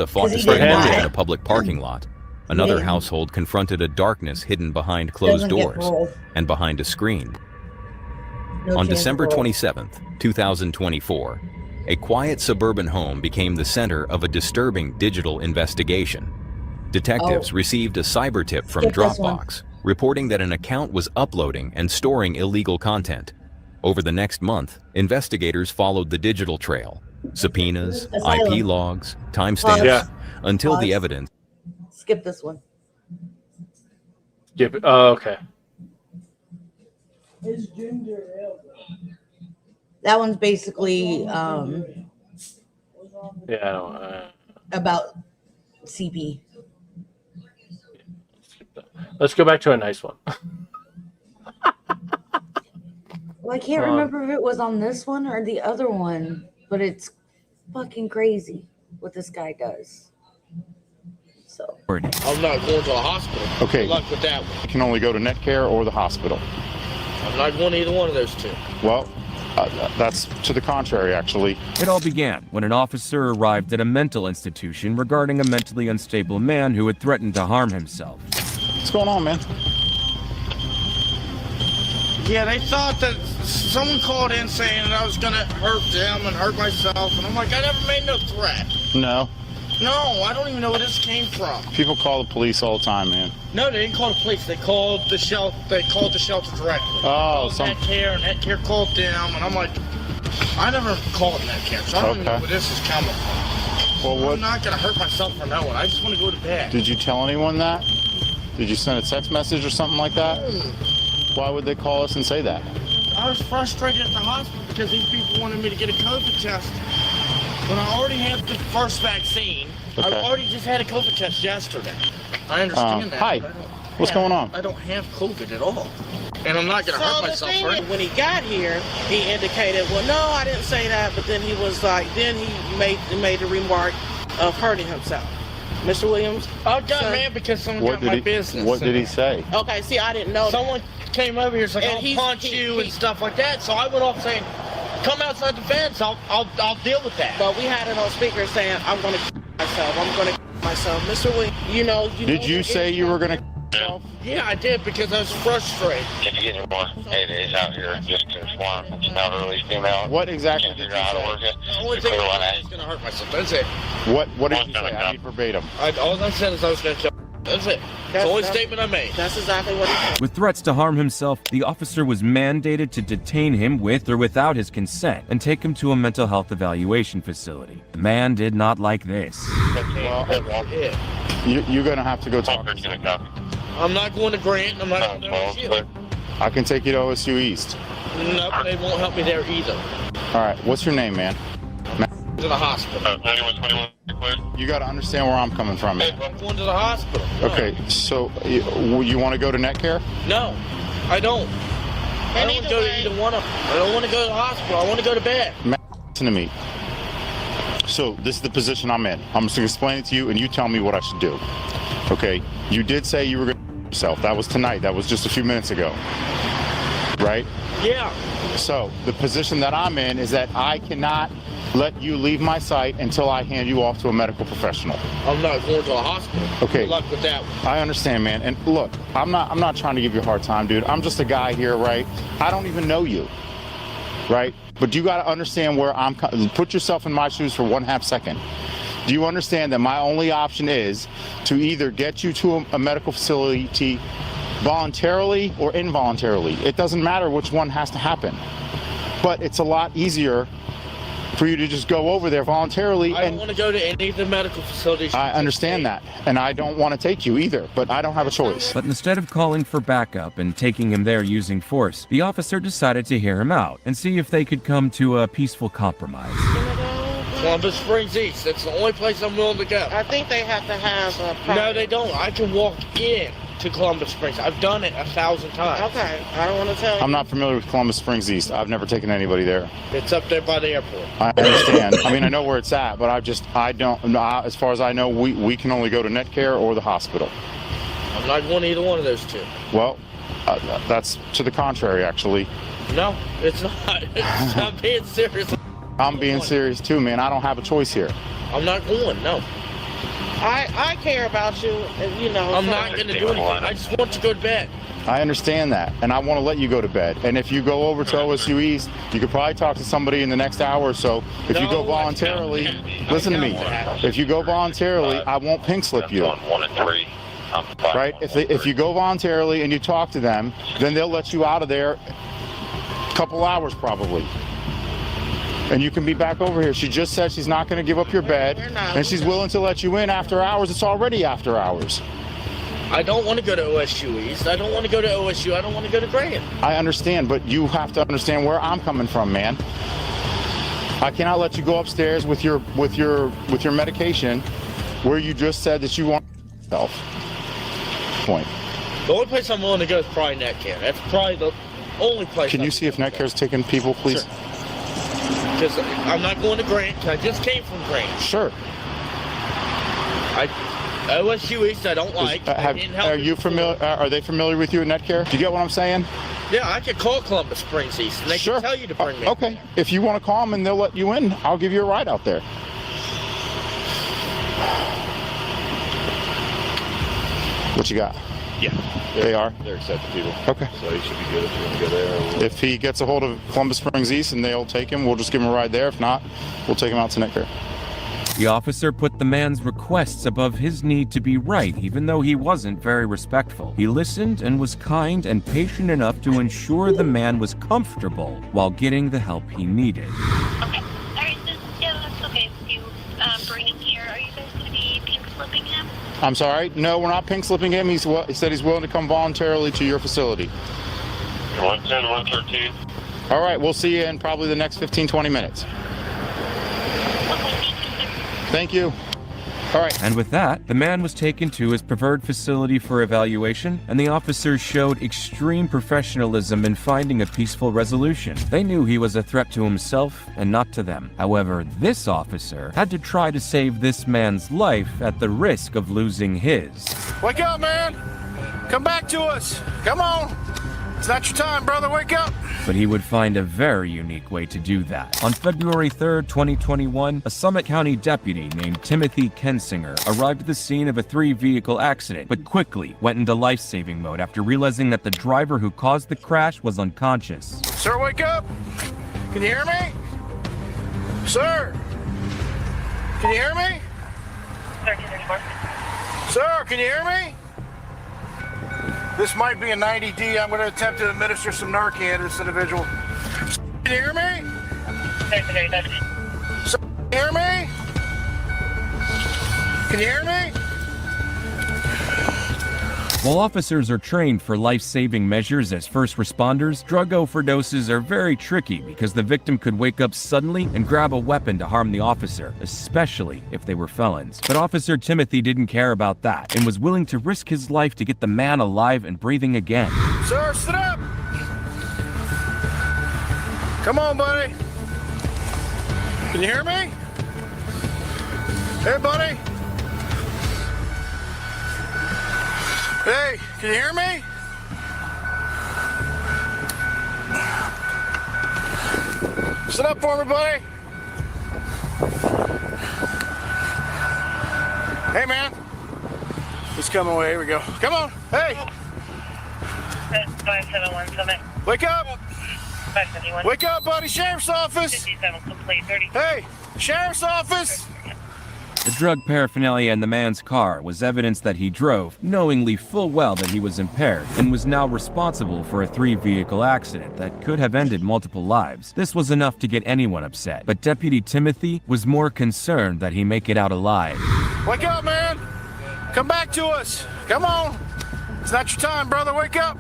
fought to stay alive in a public parking lot. Another household confronted a darkness hidden behind closed doors and behind a screen. On December 27th, 2024, a quiet suburban home became the center of a disturbing digital investigation. Detectives received a cyber tip from Dropbox, reporting that an account was uploading and storing illegal content. Over the next month, investigators followed the digital trail, subpoenas, IP logs, timestamps, until the evidence. Skip this one. Skip it. Oh, okay. His ginger ale. That one's basically about CP. Let's go back to a nice one. Well, I can't remember if it was on this one or the other one, but it's fucking crazy what this guy does. So I'm not going to the hospital. Okay. Good luck with that one. You can only go to Netcare or the hospital. I'm not going to either one of those two. Well, that's to the contrary, actually. It all began when an officer arrived at a mental institution regarding a mentally unstable man who had threatened to harm himself. What's going on, man? Yeah, they thought that someone called in saying that I was going to hurt them and hurt myself. And I'm like, I never made no threat. No. No, I don't even know where this came from. People call the police all the time, man. No, they didn't call the police. They called the shelter. They called the shelter directly. Oh, Netcare, and Netcare called them, and I'm like, I never called Netcare, so I don't even know where this is coming from. Well, what? I'm not gonna hurt myself for no one. I just want to go to bed. Did you tell anyone that? Did you send a text message or something like that? Why would they call us and say that? I was frustrated at the hospital because these people wanted me to get a COVID test. When I already had the first vaccine, I already just had a COVID test yesterday. I understand that. Hi. What's going on? I don't have COVID at all. And I'm not going to hurt myself. When he got here, he indicated, well, no, I didn't say that. But then he was like, then he made the remark of hurting himself. Mr. Williams? I got mad because someone got my business. What did he say? Okay, see, I didn't know. Someone came over here and said, I'll punch you and stuff like that. So I went off saying, come outside the fence. I'll deal with that. But we had it on speaker saying, I'm going to myself. I'm going to myself. Mr. Williams, Did you say you were going to yourself? Yeah, I did because I was frustrated. If you get any more 8 days out here just to swarm elderly female. What exactly did you say? The only thing I was going to hurt myself. That's it. What did you say? I need verbatim. All I said is I was going to kill. That's it. That's the only statement I made. That's exactly what he said. With threats to harm himself, the officer was mandated to detain him with or without his consent and take him to a mental health evaluation facility. The man did not like this. You're going to have to go talk to him. I'm not going to Grant. I'm not going to OSU. I can take you to OSU East. No, they won't help me there either. All right. What's your name, man? To the hospital. You got to understand where I'm coming from, man. I'm going to the hospital. No. Okay, so you want to go to Netcare? No, I don't. I don't want to go to either one of them. I don't want to go to the hospital. I want to go to bed. Listen to me. So this is the position I'm in. I'm just going to explain it to you, and you tell me what I should do. Okay? You did say you were going to yourself. That was tonight. That was just a few minutes ago. Right? Yeah. So the position that I'm in is that I cannot let you leave my site until I hand you off to a medical professional. I'm not going to a hospital. Okay. Good luck with that one. I understand, man. And look, I'm not trying to give you a hard time, dude. I'm just a guy here, right? I don't even know you, right? But you got to understand where I'm. Put yourself in my shoes for 1/2 second. Do you understand that my only option is to either get you to a medical facility voluntarily or involuntarily? It doesn't matter which one has to happen. But it's a lot easier for you to just go over there voluntarily. I don't want to go to any of the medical facilities. I understand that, and I don't want to take you either, but I don't have a choice. But instead of calling for backup and taking him there using force, the officer decided to hear him out and see if they could come to a peaceful compromise. Columbus Springs East. That's the only place I'm willing to go. I think they have to have a... No, they don't. I can walk in to Columbus Springs. I've done it 1,000 times. Okay, I don't want to tell you. I'm not familiar with Columbus Springs East. I've never taken anybody there. It's up there by the airport. I understand. I mean, I know where it's at, but I don't, as far as I know, we can only go to Netcare or the hospital. I'm not going to either one of those two. Well, that's to the contrary, actually. No, it's not. I'm being serious. I'm being serious too, man. I don't have a choice here. I'm not going, no. I care about you, and you know. I'm not going to do anything. I just want to go to bed. I understand that, and I want to let you go to bed. And if you go over to OSU East, you could probably talk to somebody in the next hour or so. If you go voluntarily, listen to me. If you go voluntarily, I won't pink slip you. 1 and 3. Right? If you go voluntarily and you talk to them, then they'll let you out of there a couple hours probably. And you can be back over here. She just said she's not going to give up your bed, and she's willing to let you in after hours. It's already after hours. I don't want to go to OSU East. I don't want to go to OSU. I don't want to go to Grant. I understand, but you have to understand where I'm coming from, man. I cannot let you go upstairs with your medication, where you just said that you want yourself. Point. The only place I'm willing to go is probably Netcare. That's probably the only place. Can you see if Netcare's taking people, please? Sure. Because I'm not going to Grant. I just came from Grant. Sure. OSU East I don't like. Are you familiar? Are they familiar with you at Netcare? Do you get what I'm saying? Yeah, I could call Columbus Springs East, and they can tell you to bring me. Okay. If you want to call them and they'll let you in, I'll give you a ride out there. What you got? Yeah. They are? They're accepted people. Okay. So he should be good if you want to go there. If he gets a hold of Columbus Springs East and they'll take him, we'll just give him a ride there. If not, we'll take him out to Netcare. The officer put the man's requests above his need to be right, even though he wasn't very respectful. He listened and was kind and patient enough to ensure the man was comfortable while getting the help he needed. Okay. All right, yeah, that's okay. If you bring him here, are you guys going to be pink slipping him? I'm sorry? No, we're not pink slipping him. He said he's willing to come voluntarily to your facility. 110, 113. All right, we'll see you in probably the next 15, 20 minutes. Thank you. All right. And with that, the man was taken to his preferred facility for evaluation, and the officers showed extreme professionalism in finding a peaceful resolution. They knew he was a threat to himself and not to them. However, this officer had to try to save this man's life at the risk of losing his. Wake up, man! Come back to us! Come on! It's not your time, brother. Wake up! But he would find a very unique way to do that. On February 3rd, 2021, a Summit County deputy named Timothy Kensinger arrived at the scene of a 3-vehicle accident, but quickly went into life-saving mode after realizing that the driver who caused the crash was unconscious. Sir, wake up! Can you hear me? Sir! Can you hear me? 1334. Sir, can you hear me? This might be a 90D. I'm going to attempt to administer some Narcan to this individual. Can you hear me? 1334. Sir, can you hear me? Can you hear me? While officers are trained for life-saving measures as first responders, drug overdoses are very tricky because the victim could wake up suddenly and grab a weapon to harm the officer, especially if they were felons. But Officer Timothy didn't care about that and was willing to risk his life to get the man alive and breathing again. Sir, sit up! Come on, buddy. Can you hear me? Hey, buddy. Hey, can you hear me? Sit up for me, buddy. Hey, man. He's coming away. Here we go. Come on. Hey. 5717. Wake up. 571. Wake up, buddy. Sheriff's office. 57 complete 30. Hey, sheriff's office. The drug paraphernalia in the man's car was evidence that he drove, knowingly full well that he was impaired, and was now responsible for a 3-vehicle accident that could have ended multiple lives. This was enough to get anyone upset, but Deputy Timothy was more concerned that he make it out alive. Wake up, man. Come back to us. Come on. It's not your time, brother. Wake up.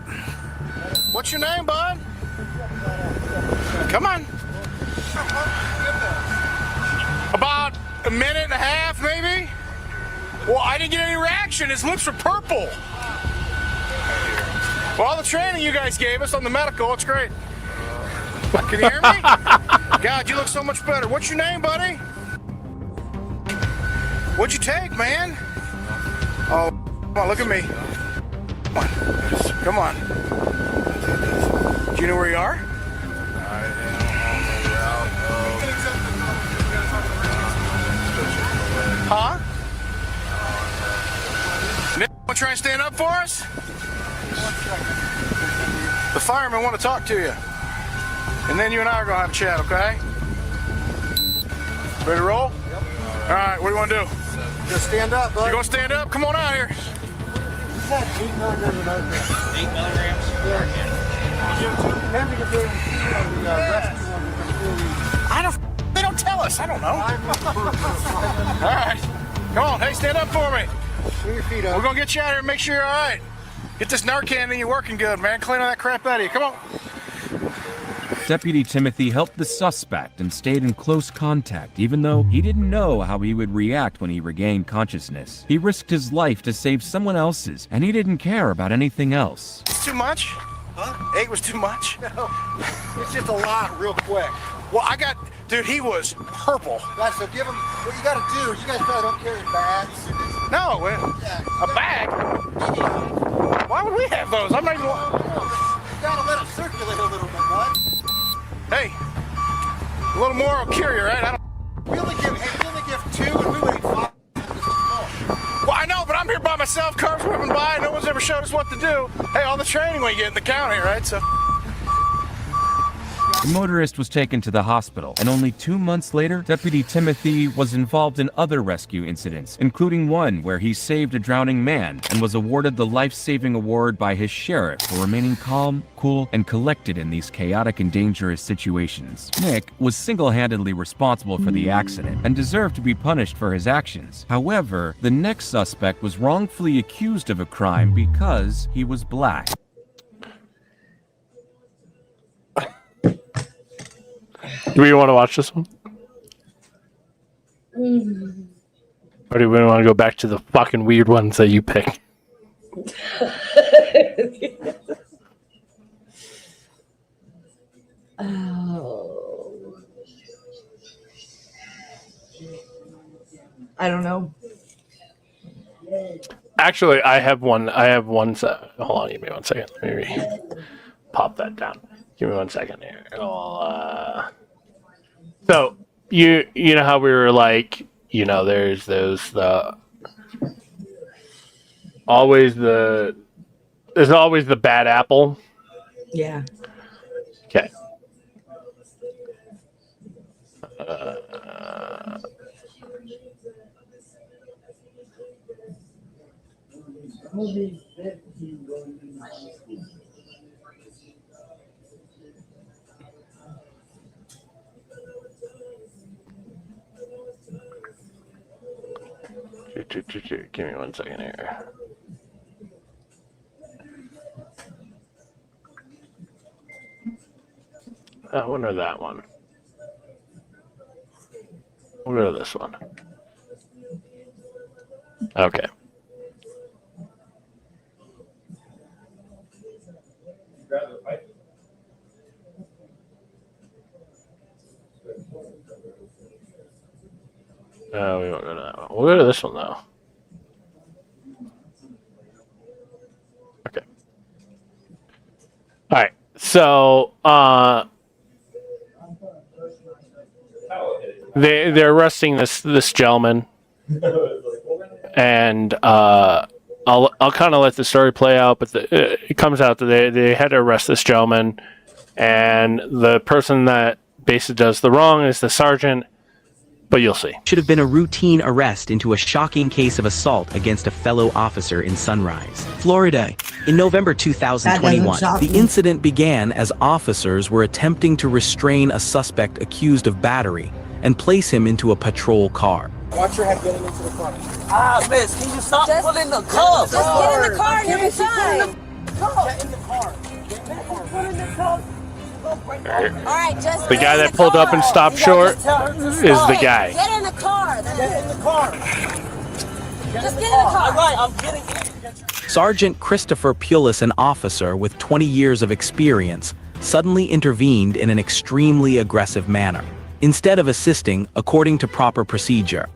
What's your name, bud? Come on. About a minute and a half, maybe? Well, I didn't get any reaction. His lips were purple. Well, all the training you guys gave us on the medical, it's great. Can you hear me? God, you look so much better. What's your name, buddy? What'd you take, man? Oh, come on, look at me. Come on. Do you know where you are? Huh? Nick, want to try and stand up for us? The firemen want to talk to you. And then you and I are going to have a chat, okay? Ready to roll? Yep. All right, what do you want to do? Just stand up, bud. You going to stand up? Come on out here. 8 milligrams? I don't. They don't tell us. I don't know. All right. Come on. Hey, stand up for me. Bring your feet up. We're going to get you out here and make sure you're all right. Get this Narcan and you're working good, man. Clean all that crap out of you. Come on. Deputy Timothy helped the suspect and stayed in close contact, even though he didn't know how he would react when he regained consciousness. He risked his life to save someone else's, and he didn't care about anything else. It's too much? Huh? 8 was too much? No. It's just a lot real quick. Well, dude, he was purple. Guys, so give him what you gotta do. You guys probably don't carry bags. No, a bag? Why would we have those? I'm not even. You gotta let it circulate a little bit, bud. Hey, a little more will cure you, right? We only give 2 and we would eat 5. Well, I know, but I'm here by myself, cars whipping by, no one's ever showed us what to do. Hey, all the training we get in the county, right? So. The motorist was taken to the hospital, and only 2 months later, Deputy Timothy was involved in other rescue incidents, including one where he saved a drowning man and was awarded the life-saving award by his sheriff for remaining calm, cool, and collected in these chaotic and dangerous situations. Nick was single-handedly responsible for the accident and deserved to be punished for his actions. However, the next suspect was wrongfully accused of a crime because he was black. Do we want to watch this one? Or do we want to go back to the fucking weird ones that you picked? Oh. I don't know. Actually, I have one. Hold on, give me 1 second. Let me pop that down. Give me 1 second here. So you know how we were like, there's always the bad apple. Yeah. Okay. Give me 1 second here. I wonder that one. We'll go to this one. Okay. No, we won't go to that one. We'll go to this one, though. Okay. All right. So, they're arresting this gentleman, and I'll kind of let the story play out, but it comes out that they had to arrest this gentleman, and the person that basically does the wrong is the sergeant. But you'll see. Should have been a routine arrest into a shocking case of assault against a fellow officer in Sunrise, Florida. In November 2021, the incident began as officers were attempting to restrain a suspect accused of battery and place him into a patrol car. Watch your head getting into the car. Ah, miss, can you stop pulling the cuffs? Just get in the car and you'll be fine. Get in the car. Get in the car. Put in the cuffs. Alright, just the guy that pulled up and stopped short is the guy. Get in the car. Get in the car. Just get in the car. Alright, I'm getting in. Sergeant Christopher Pulis, an officer with 20 years of experience, suddenly intervened in an extremely aggressive manner. Instead of assisting according to proper procedure,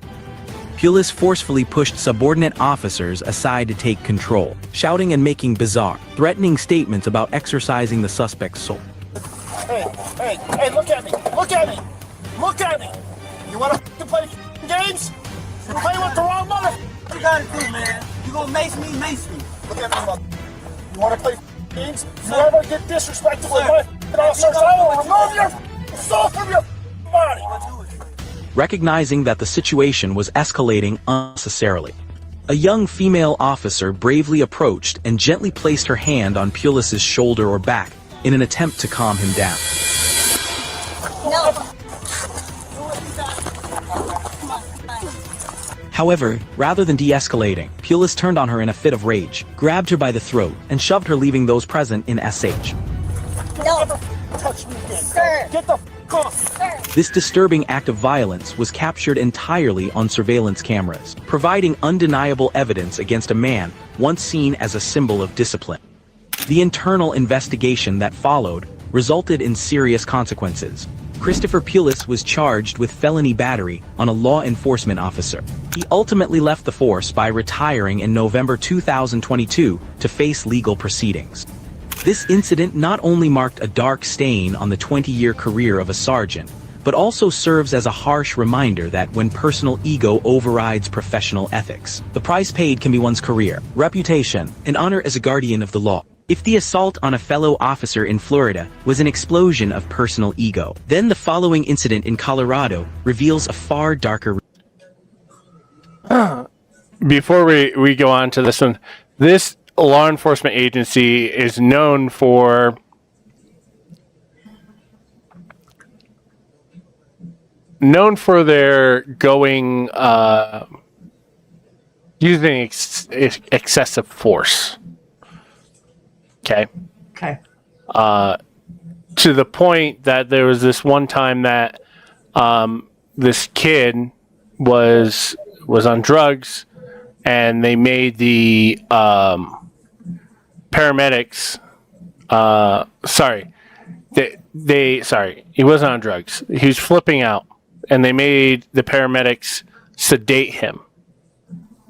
Pulis forcefully pushed subordinate officers aside to take control, shouting and making bizarre, threatening statements about exercising the suspect's soul. Hey, look at me. Look at me. Look at me. You want to play games? You play with the wrong mother. What you got to do, man? You going to mace me? Look at me, mother. You want to play games? If you ever get disrespectful with my officers, I will remove your soul from your body. Recognizing that the situation was escalating unnecessarily, a young female officer bravely approached and gently placed her hand on Pulis's shoulder or back in an attempt to calm him down. No. However, rather than de-escalating, Pulis turned on her in a fit of rage, grabbed her by the throat, and shoved her, leaving those present in SH. No. Touch me again. Sir. Get the f*** off. Sir. This disturbing act of violence was captured entirely on surveillance cameras, providing undeniable evidence against a man once seen as a symbol of discipline. The internal investigation that followed resulted in serious consequences. Christopher Pulis was charged with felony battery on a law enforcement officer. He ultimately left the force by retiring in November 2022 to face legal proceedings. This incident not only marked a dark stain on the 20-year career of a sergeant, but also serves as a harsh reminder that when personal ego overrides professional ethics, the price paid can be one's career, reputation, and honor as a guardian of the law. If the assault on a fellow officer in Florida was an explosion of personal ego, then the following incident in Colorado reveals a far darker. Before we go on to this one, this law enforcement agency is known for their going using excessive force. Okay. To the point that there was this one time that this kid was on drugs, and they made the paramedics. He wasn't on drugs. He was flipping out, and they made the paramedics sedate him.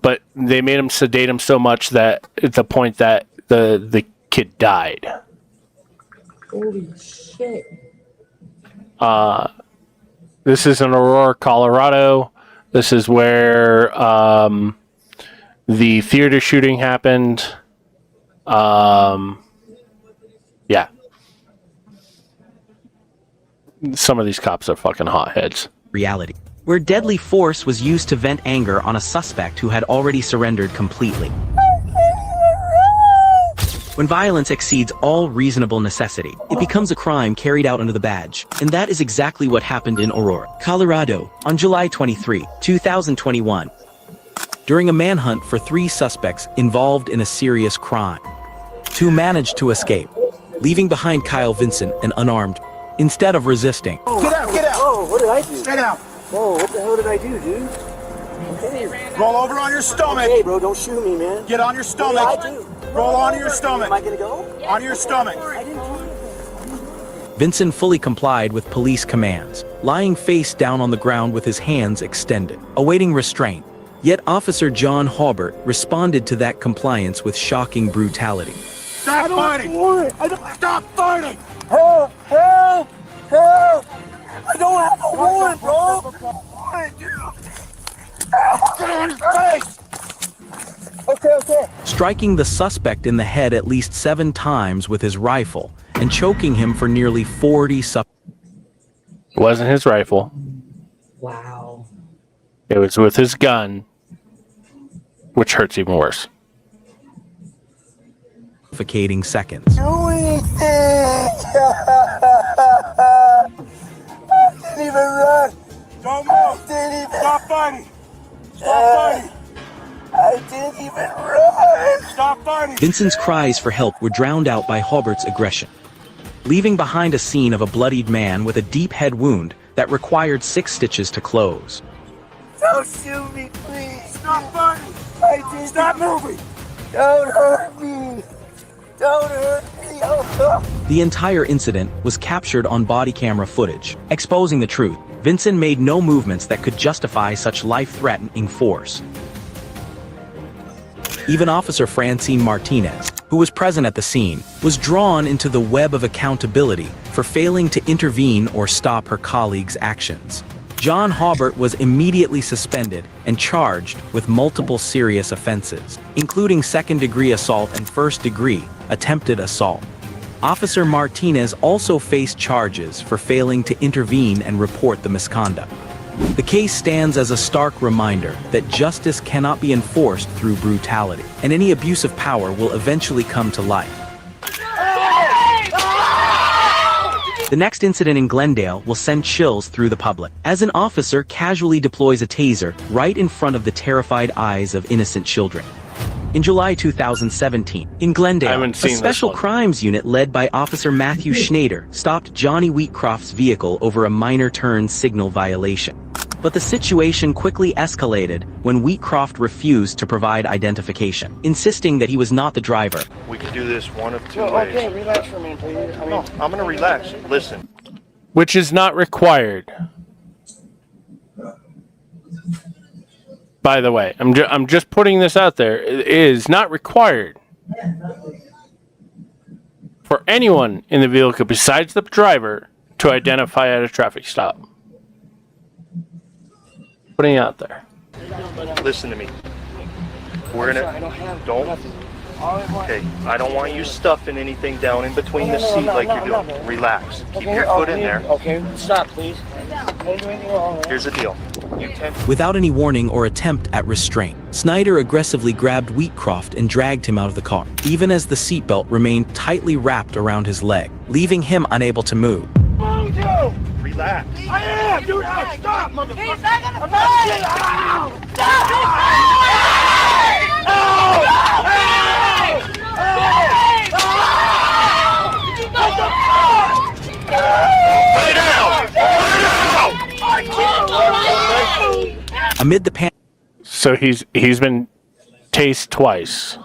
But they made him sedate him so much that at the point that the kid died. Holy shit. This is in Aurora, Colorado. This is where the theater shooting happened. Yeah. Some of these cops are fucking hotheads. Reality, where deadly force was used to vent anger on a suspect who had already surrendered completely. When violence exceeds all reasonable necessity, it becomes a crime carried out under the badge. And that is exactly what happened in Aurora, Colorado, on July 23, 2021. During a manhunt for 3 suspects involved in a serious crime, 2 managed to escape, leaving behind Kyle Vincent, an unarmed, instead of resisting. Get out, get out. Whoa, what did I do? Stay down. Whoa, what the hell did I do, dude? Okay. Roll over on your stomach. Hey, bro, don't shoot me, man. Get on your stomach. What did I do? Roll onto your stomach. Am I gonna go? On your stomach. I didn't do anything. Vincent fully complied with police commands, lying face down on the ground with his hands extended, awaiting restraint. Yet Officer John Hobart responded to that compliance with shocking brutality. Stop fighting. Stop fighting. Help! Help! Help! I don't have a warrant, bro! Get on his face! Okay. striking the suspect in the head at least 7 times with his rifle and choking him for nearly 40 It wasn't his rifle. Wow. It was with his gun, which hurts even worse. suffocating seconds. Do anything! I didn't even run! Don't move! Stop fighting! Stop fighting! I didn't even run! Stop fighting! Vincent's cries for help were drowned out by Halbert's aggression, leaving behind a scene of a bloodied man with a deep head wound that required 6 stitches to close. Don't shoot me, please! Stop fighting! I did Stop moving! Don't hurt me! Don't hurt me! Oh. The entire incident was captured on body camera footage, exposing the truth. Vincent made no movements that could justify such life-threatening force. Even Officer Francine Martinez, who was present at the scene, was drawn into the web of accountability for failing to intervene or stop her colleague's actions. John Halbert was immediately suspended and charged with multiple serious offenses, including second-degree assault and first-degree attempted assault. Officer Martinez also faced charges for failing to intervene and report the misconduct. The case stands as a stark reminder that justice cannot be enforced through brutality, and any abuse of power will eventually come to light. The next incident in Glendale will send chills through the public, as an officer casually deploys a taser right in front of the terrified eyes of innocent children. In July 2017, in Glendale, a special crimes unit led by Officer Matthew Schneider stopped Johnny Wheatcroft's vehicle over a minor turn signal violation. But the situation quickly escalated when Wheatcroft refused to provide identification, insisting that he was not the driver. We can do this one of 2 ways. Okay, relax for me, please. No, I'm gonna relax. Listen. Which is not required. By the way, I'm just putting this out there. It is not required for anyone in the vehicle besides the driver to identify at a traffic stop. Putting it out there. Listen to me. We're gonna don't. Okay, I don't want you stuffing anything down in between the seat like you're doing. Relax. Keep your foot in there. Okay, stop, please. Here's the deal. Without any warning or attempt at restraint, Snyder aggressively grabbed Wheatcroft and dragged him out of the car, even as the seatbelt remained tightly wrapped around his leg, leaving him unable to move. Relax. I am! Dude, stop, motherfucker! He's not gonna Lay down! Amid the panic. So he's been tased twice.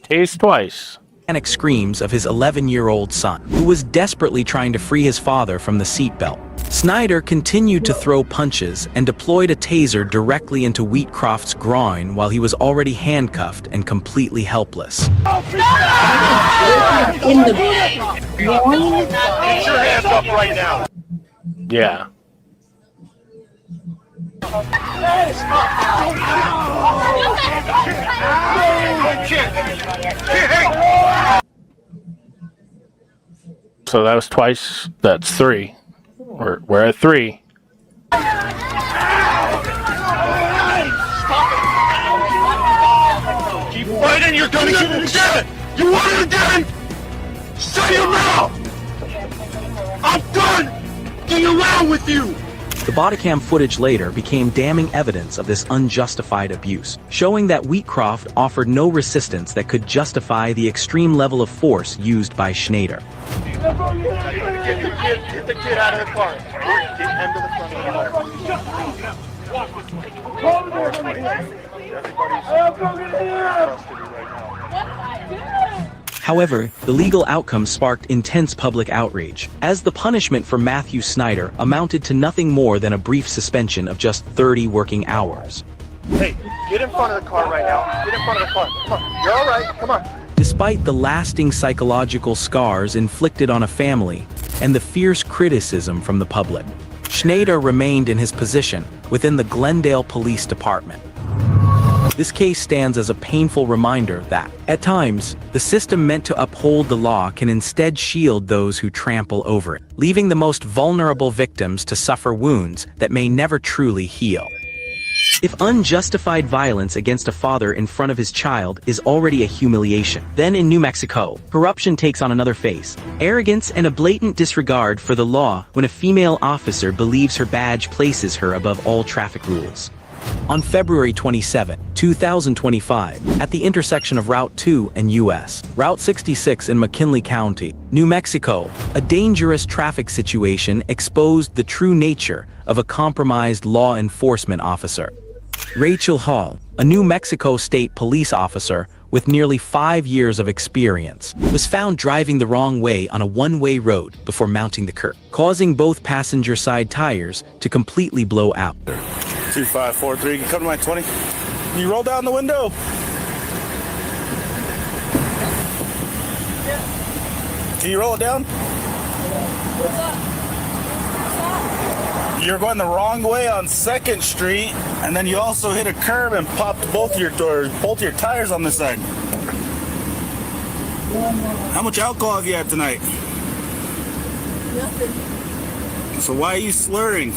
Tased twice. Panic screams of his 11-year-old son, who was desperately trying to free his father from the seatbelt. Snyder continued to throw punches and deployed a taser directly into Wheatcroft's groin while he was already handcuffed and completely helpless. In the groin? Get your hands up right now. Yeah. So that was twice. That's 3. We're at 3. Keep fighting, you're gonna get it again! You want it again? Shut your mouth! I'm done getting around with you! The bodycam footage later became damning evidence of this unjustified abuse, showing that Wheatcroft offered no resistance that could justify the extreme level of force used by Schneider. Get the kid out of the car. Get him to the front of the car. However, the legal outcome sparked intense public outrage, as the punishment for Matthew Snyder amounted to nothing more than a brief suspension of just 30 working hours. Hey, get in front of the car right now. Get in front of the car. Come on. You're all right. Come on. Despite the lasting psychological scars inflicted on a family and the fierce criticism from the public, Schneider remained in his position within the Glendale Police Department. This case stands as a painful reminder that, at times, the system meant to uphold the law can instead shield those who trample over it, leaving the most vulnerable victims to suffer wounds that may never truly heal. If unjustified violence against a father in front of his child is already a humiliation, then in New Mexico, corruption takes on another face. Arrogance and a blatant disregard for the law when a female officer believes her badge places her above all traffic rules. On February 27, 2025, at the intersection of Route 2 and US Route 66 in McKinley County, New Mexico, a dangerous traffic situation exposed the true nature of a compromised law enforcement officer. Rachel Hall, a New Mexico State police officer with nearly 5 years of experience, was found driving the wrong way on a one-way road before mounting the curb, causing both passenger side tires to completely blow out. 2543, can you come to my 20? Can you roll down the window? Can you roll it down? You're going the wrong way on 2nd Street, and then you also hit a curb and popped both your tires on this side. How much alcohol have you had tonight? Nothing. So why are you slurring?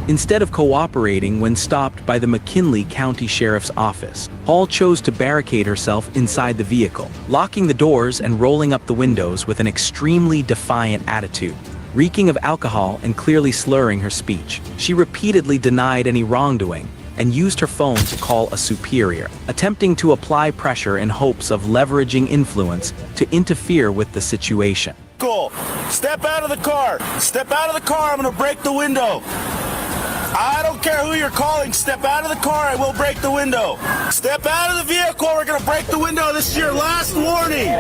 Instead of cooperating when stopped by the McKinley County Sheriff's Office, Hall chose to barricade herself inside the vehicle, locking the doors and rolling up the windows with an extremely defiant attitude. Reeking of alcohol and clearly slurring her speech, she repeatedly denied any wrongdoing and used her phone to call a superior, attempting to apply pressure in hopes of leveraging influence to interfere with the situation. Cool. Step out of the car. Step out of the car. I'm going to break the window. I don't care who you're calling. Step out of the car. I will break the window. Step out of the vehicle. We're going to break the window. This is your last warning.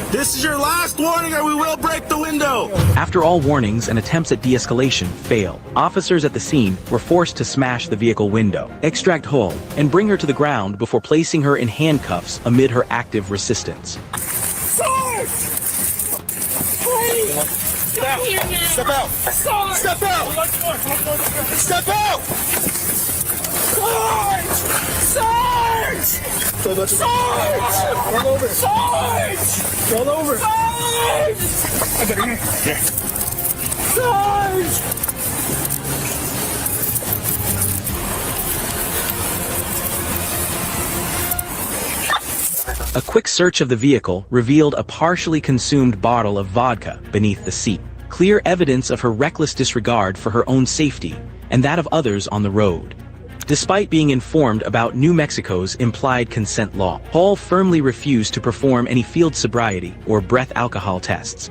This is your last warning, or we will break the window. After all warnings and attempts at de-escalation failed, officers at the scene were forced to smash the vehicle window, extract Hall, and bring her to the ground before placing her in handcuffs amid her active resistance. Sarge! Please! Step out! Step out! Sarge! Step out! Step out! Sarge! Sarge! Sarge! Roll over! Sarge! Roll over! Sarge! I got it here. Sarge! A quick search of the vehicle revealed a partially consumed bottle of vodka beneath the seat, clear evidence of her reckless disregard for her own safety and that of others on the road. Despite being informed about New Mexico's implied consent law, Hall firmly refused to perform any field sobriety or breath alcohol tests.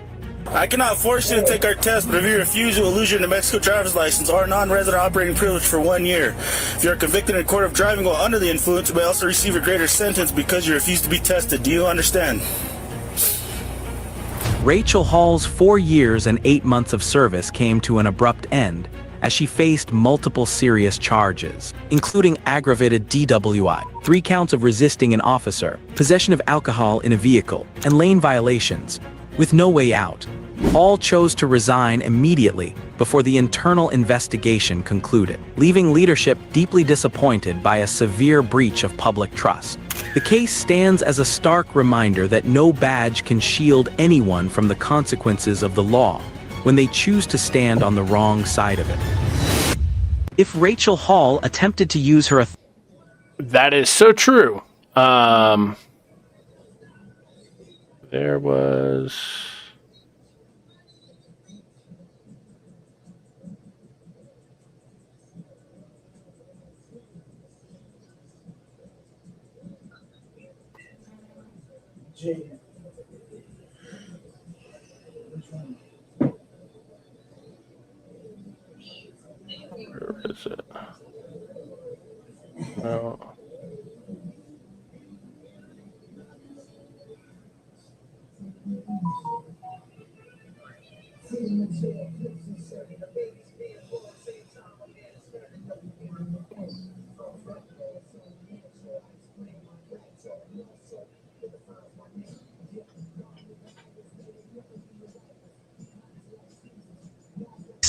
I cannot force you to take our test, but if you refuse, you will lose your New Mexico driver's license or non-resident operating privilege for 1 year. If you are convicted in a court of driving while under the influence, you may also receive a greater sentence because you refuse to be tested. Do you understand? Rachel Hall's 4 years and 8 months of service came to an abrupt end as she faced multiple serious charges, including aggravated DWI, 3 counts of resisting an officer, possession of alcohol in a vehicle, and lane violations. With no way out, Hall chose to resign immediately before the internal investigation concluded, leaving leadership deeply disappointed by a severe breach of public trust. The case stands as a stark reminder that no badge can shield anyone from the consequences of the law when they choose to stand on the wrong side of it. If Rachel Hall attempted to use her That is so true. There was... Where is it? No.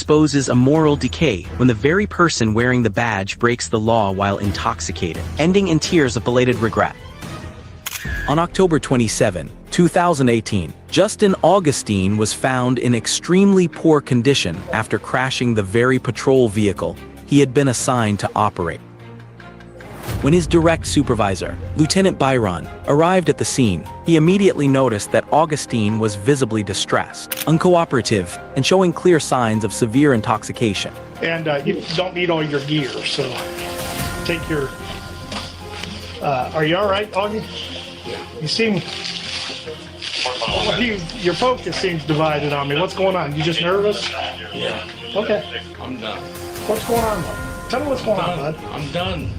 exposes a moral decay when the very person wearing the badge breaks the law while intoxicated, ending in tears of belated regret. On October 27, 2018, Justin Augustine was found in extremely poor condition after crashing the very patrol vehicle he had been assigned to operate. When his direct supervisor, Lieutenant Byron, arrived at the scene, he immediately noticed that Augustine was visibly distressed, uncooperative, and showing clear signs of severe intoxication. And you don't need all your gear, so take your... are you all right, Augie? You seem... your focus seems divided on me. What's going on? You just nervous? Yeah. Okay. I'm done. What's going on, bud? Tell me what's going on, bud. I'm done.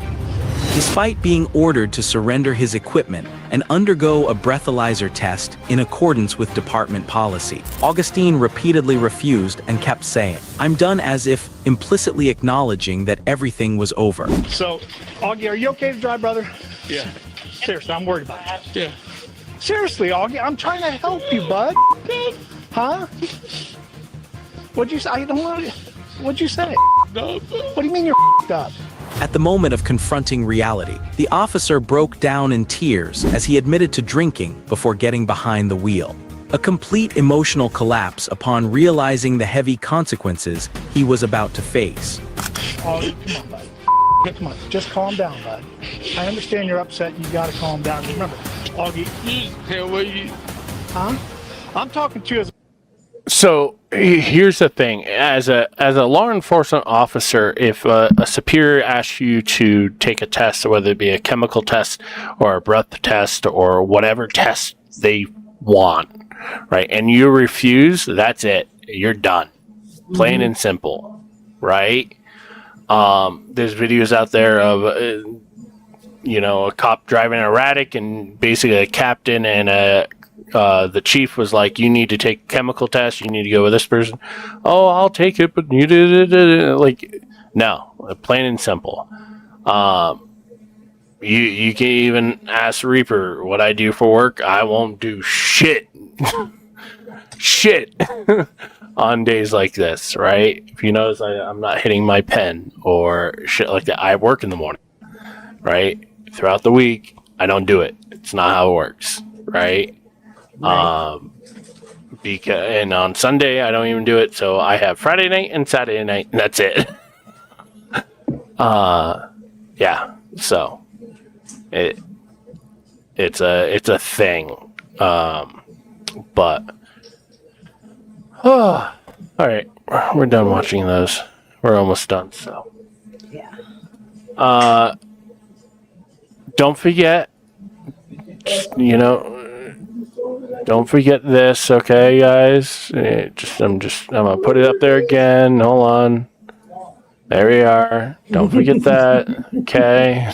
Despite being ordered to surrender his equipment and undergo a breathalyzer test in accordance with department policy, Augustine repeatedly refused and kept saying, "I'm done," as if implicitly acknowledging that everything was over. So, Augie, are you okay to drive, brother? Yeah. Seriously, I'm worried about it. Yeah. Seriously, Augie, I'm trying to help you, bud. Huh? What'd you say? I don't know. What'd you say? What do you mean you're up? At the moment of confronting reality, the officer broke down in tears as he admitted to drinking before getting behind the wheel. A complete emotional collapse upon realizing the heavy consequences he was about to face. Augie, come on, bud. Come on, just calm down, bud. I understand you're upset. You gotta calm down. Remember, Augie. Huh? I'm talking to you as. So here's the thing: as a law enforcement officer, if a superior asks you to take a test, whether it be a chemical test or a breath test or whatever test they want, right, and you refuse, that's it. You're done. Plain and simple, right? There's videos out there of a cop driving erratic, and basically a captain and the chief was like, "You need to take a chemical test. You need to go with this person." "Oh, I'll take it, but you did like, no, plain and simple. You can even ask Reaper what I do for work. I won't do shit, shit on days like this, right? If you notice, I'm not hitting my pen or shit like that. I work in the morning, right? Throughout the week, I don't do it. It's not how it works, right? And on Sunday I don't even do it, so I have Friday night and Saturday night, and that's it. Yeah, so it's a thing. But all right, we're done watching those. We're almost done, so yeah. Don't forget, don't forget this, okay, guys? I'm gonna put it up there again. Hold on. There we are. Don't forget that, okay?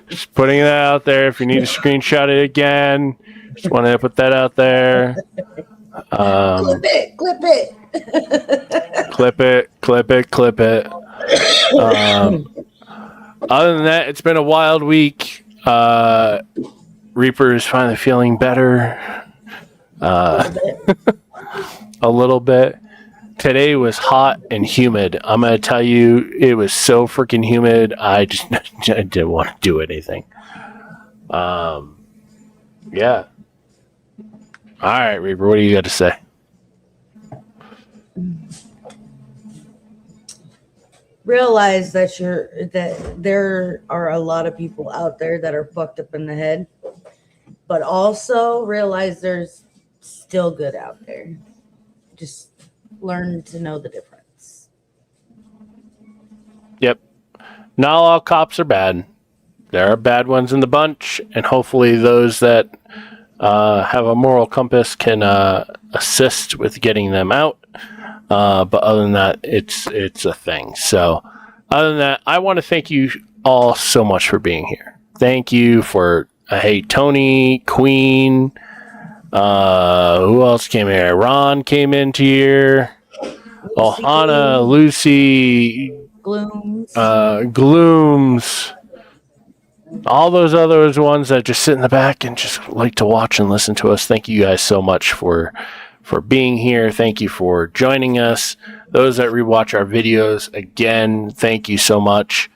Just putting that out there. If you need to screenshot it again, just wanted to put that out there. Clip it. Clip it. Other than that, it's been a wild week. Reaper is finally feeling better. A little bit. Today was hot and humid. I'm going to tell you, it was so freaking humid, I didn't want to do anything. Yeah. All right, Reaper, what do you got to say? Realize that there are a lot of people out there that are fucked up in the head, but also realize there's still good out there. Just learn to know the difference. Yep. Not all cops are bad. There are bad ones in the bunch, and hopefully those that have a moral compass can assist with getting them out. But other than that, it's a thing. So other than that, I want to thank you all so much for being here. Thank you for, hey, Tony, Queen, who else came here? Ron came into here. Ohana, Lucy, Glooms, all those other ones that just sit in the back and just like to watch and listen to us. Thank you guys so much for for being here. Thank you for joining us. Those that rewatch our videos, again, thank you so much.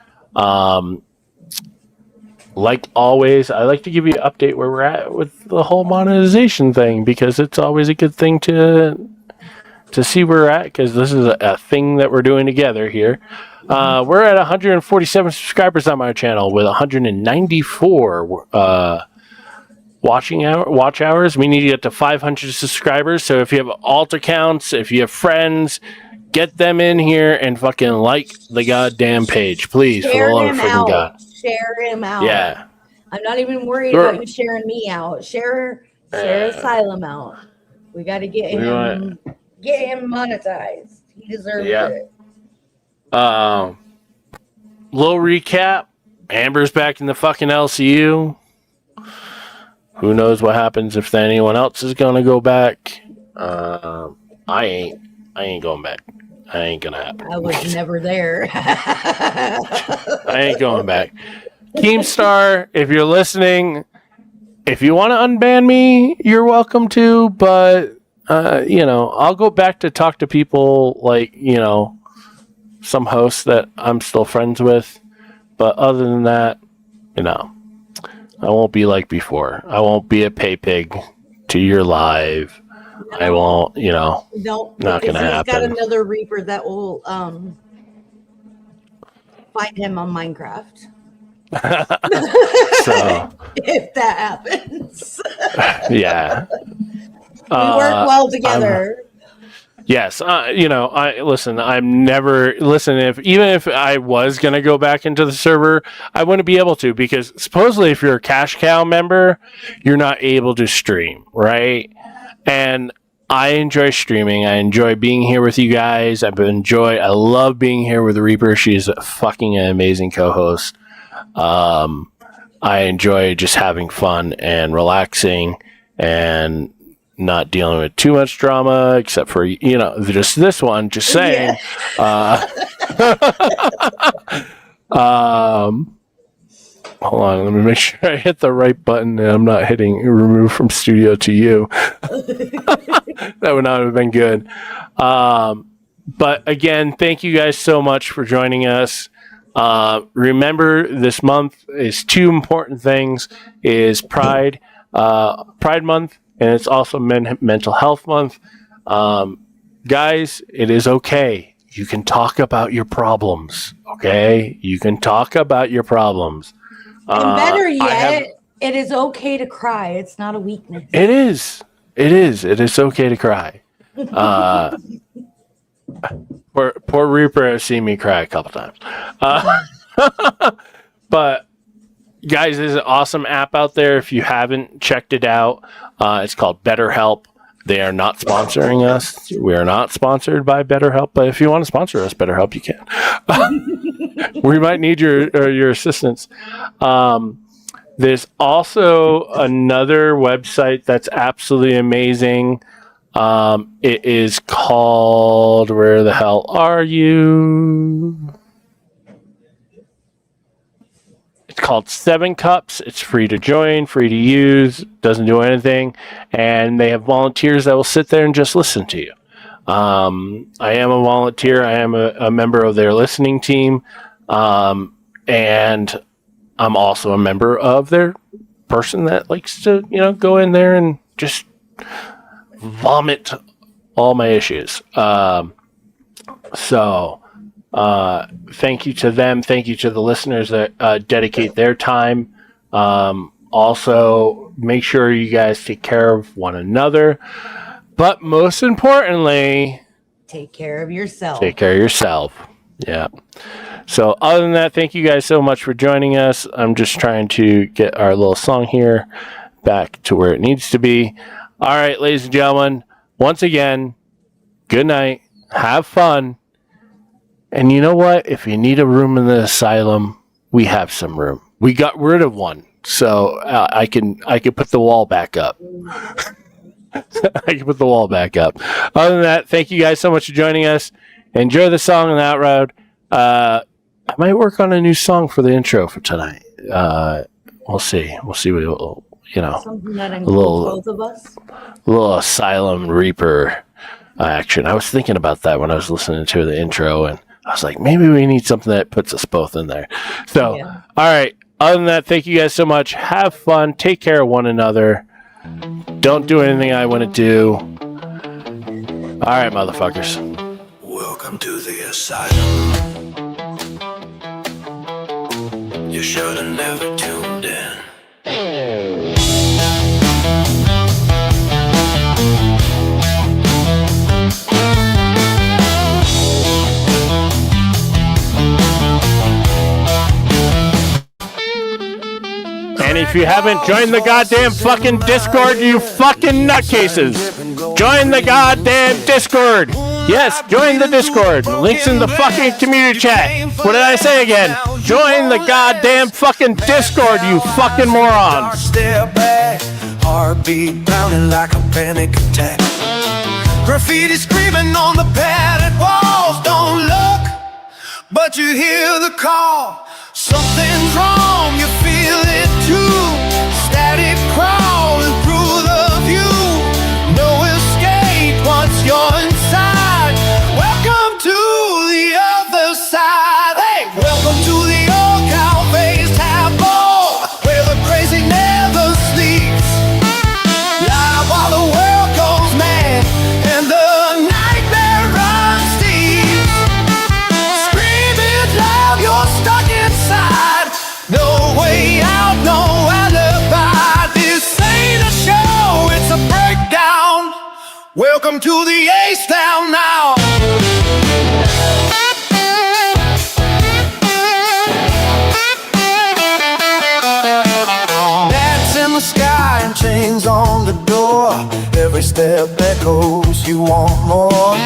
Like always, I like to give you an update where we're at with the whole monetization thing, because it's always a good thing to see where we're at, because this is a thing that we're doing together here. We're at 147 subscribers on my channel with 194 watch hours. We need to get to 500 subscribers. So if you have alt accounts, if you have friends, get them in here and fucking like the goddamn page, please. For the love of freaking God. Share him out. Yeah. I'm not even worried about you sharing me out. Share Asylum out. We got to get him monetized. He deserves it. Little recap. Amber's back in the fucking LCU. Who knows what happens if anyone else is gonna go back. I ain't going back. I ain't gonna happen. I was never there. I ain't going back. Keemstar, if you're listening, if you want to unban me, you're welcome to, but I'll go back to talk to people like, some hosts that I'm still friends with. But other than that, I won't be like before. I won't be a pay pig to your live. No. I won't, no, not going to happen. He's got another Reaper that will find him on Minecraft. So, if that happens. Yeah. We work well together. Yes, I'm never even if I was gonna go back into the server, I wouldn't be able to, because supposedly if you're a cash cow member, you're not able to stream, right? And I enjoy streaming. I enjoy being here with you guys. I love being here with Reaper. She's a fucking amazing co-host. I enjoy just having fun and relaxing and not dealing with too much drama, except for, just this one, just saying. Yeah. Hold on, let me make sure I hit the right button and I'm not hitting remove from studio to you. That would not have been good. But again, thank you guys so much for joining us. Remember, this month is two important things: is Pride Month, and it's also Mental Health Month. Guys, it is okay. You can talk about your problems, okay? You can talk about your problems. And better yet, it is okay to cry. It's not a weakness. It is. It is okay to cry. Poor Reaper has seen me cry a couple times. But guys, there's an awesome app out there. If you haven't checked it out, it's called BetterHelp. They are not sponsoring us. We are not sponsored by BetterHelp, but if you want to sponsor us, BetterHelp, you can. We might need your assistance. There's also another website that's absolutely amazing. It is called, where the hell are you? It's called 7 Cups. It's free to join, free to use, doesn't do anything. And they have volunteers that will sit there and just listen to you. I am a volunteer. I am a member of their listening team. And I'm also a member of their person that likes to, go in there and just vomit all my issues. Thank you to them. Thank you to the listeners that dedicate their time. Also, make sure you guys take care of one another. But most importantly, take care of yourself. Take care of yourself. Yeah. So other than that, thank you guys so much for joining us. I'm just trying to get our little song here back to where it needs to be. All right, ladies and gentlemen, once again, good night. Have fun. And you know what? If you need a room in the asylum, we have some room. We got rid of one, so I can put the wall back up. I can put the wall back up. Other than that, thank you guys so much for joining us. Enjoy the song on that road. I might work on a new song for the intro for tonight. We'll see. We'll see what you know, Something that a includes both of us. little Asylum Reaper action. I was thinking about that when I was listening to the intro, and I was like, maybe we need something that puts us both in there. So, all right. Other than that, thank you guys so much. Have fun. Take care of one another. Don't do anything I want to do. All right, motherfuckers. Welcome to the asylum. You should have never tuned in. And if you haven't joined the goddamn fucking Discord, you fucking nutcases, join the goddamn Discord. Yes, join the Discord. Links in the fucking community chat. What did I say again? Join the goddamn fucking Discord, you fucking morons. Step back, heartbeat pounding like a panic attack. Graffiti screaming on the padded walls. Don't look, but you hear the call. Something's wrong, you feel it too. Static crawling through the view. No escape once you're inside. Welcome to the other side. Hey, welcome to the old cow-faced half-ball, where the crazy never sleeps. Live while the world goes mad and the nightmare runs deep. Screaming loud, you're stuck inside. No way out, no alibi. This ain't a show, it's a breakdown. Welcome to the Ace Down now. Bats in the sky and chains on the door. Every step echoes, you want more.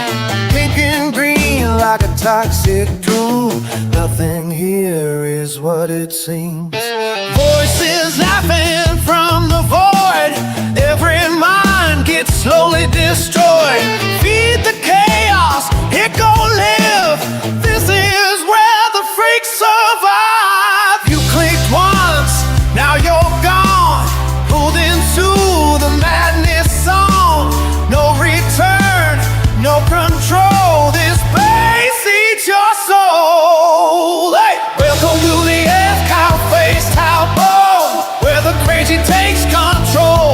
Pink and green like a toxic dream. Nothing here is what it seems. Voices laughing from the void. Every mind gets slowly destroyed. Feed the chaos, here go live. This is where the freaks survive. You clicked once, now you're gone. Pulled into the madness song. No return, no control. This bass eats your soul. Hey, welcome to the F-cow-faced house, where the crazy takes control.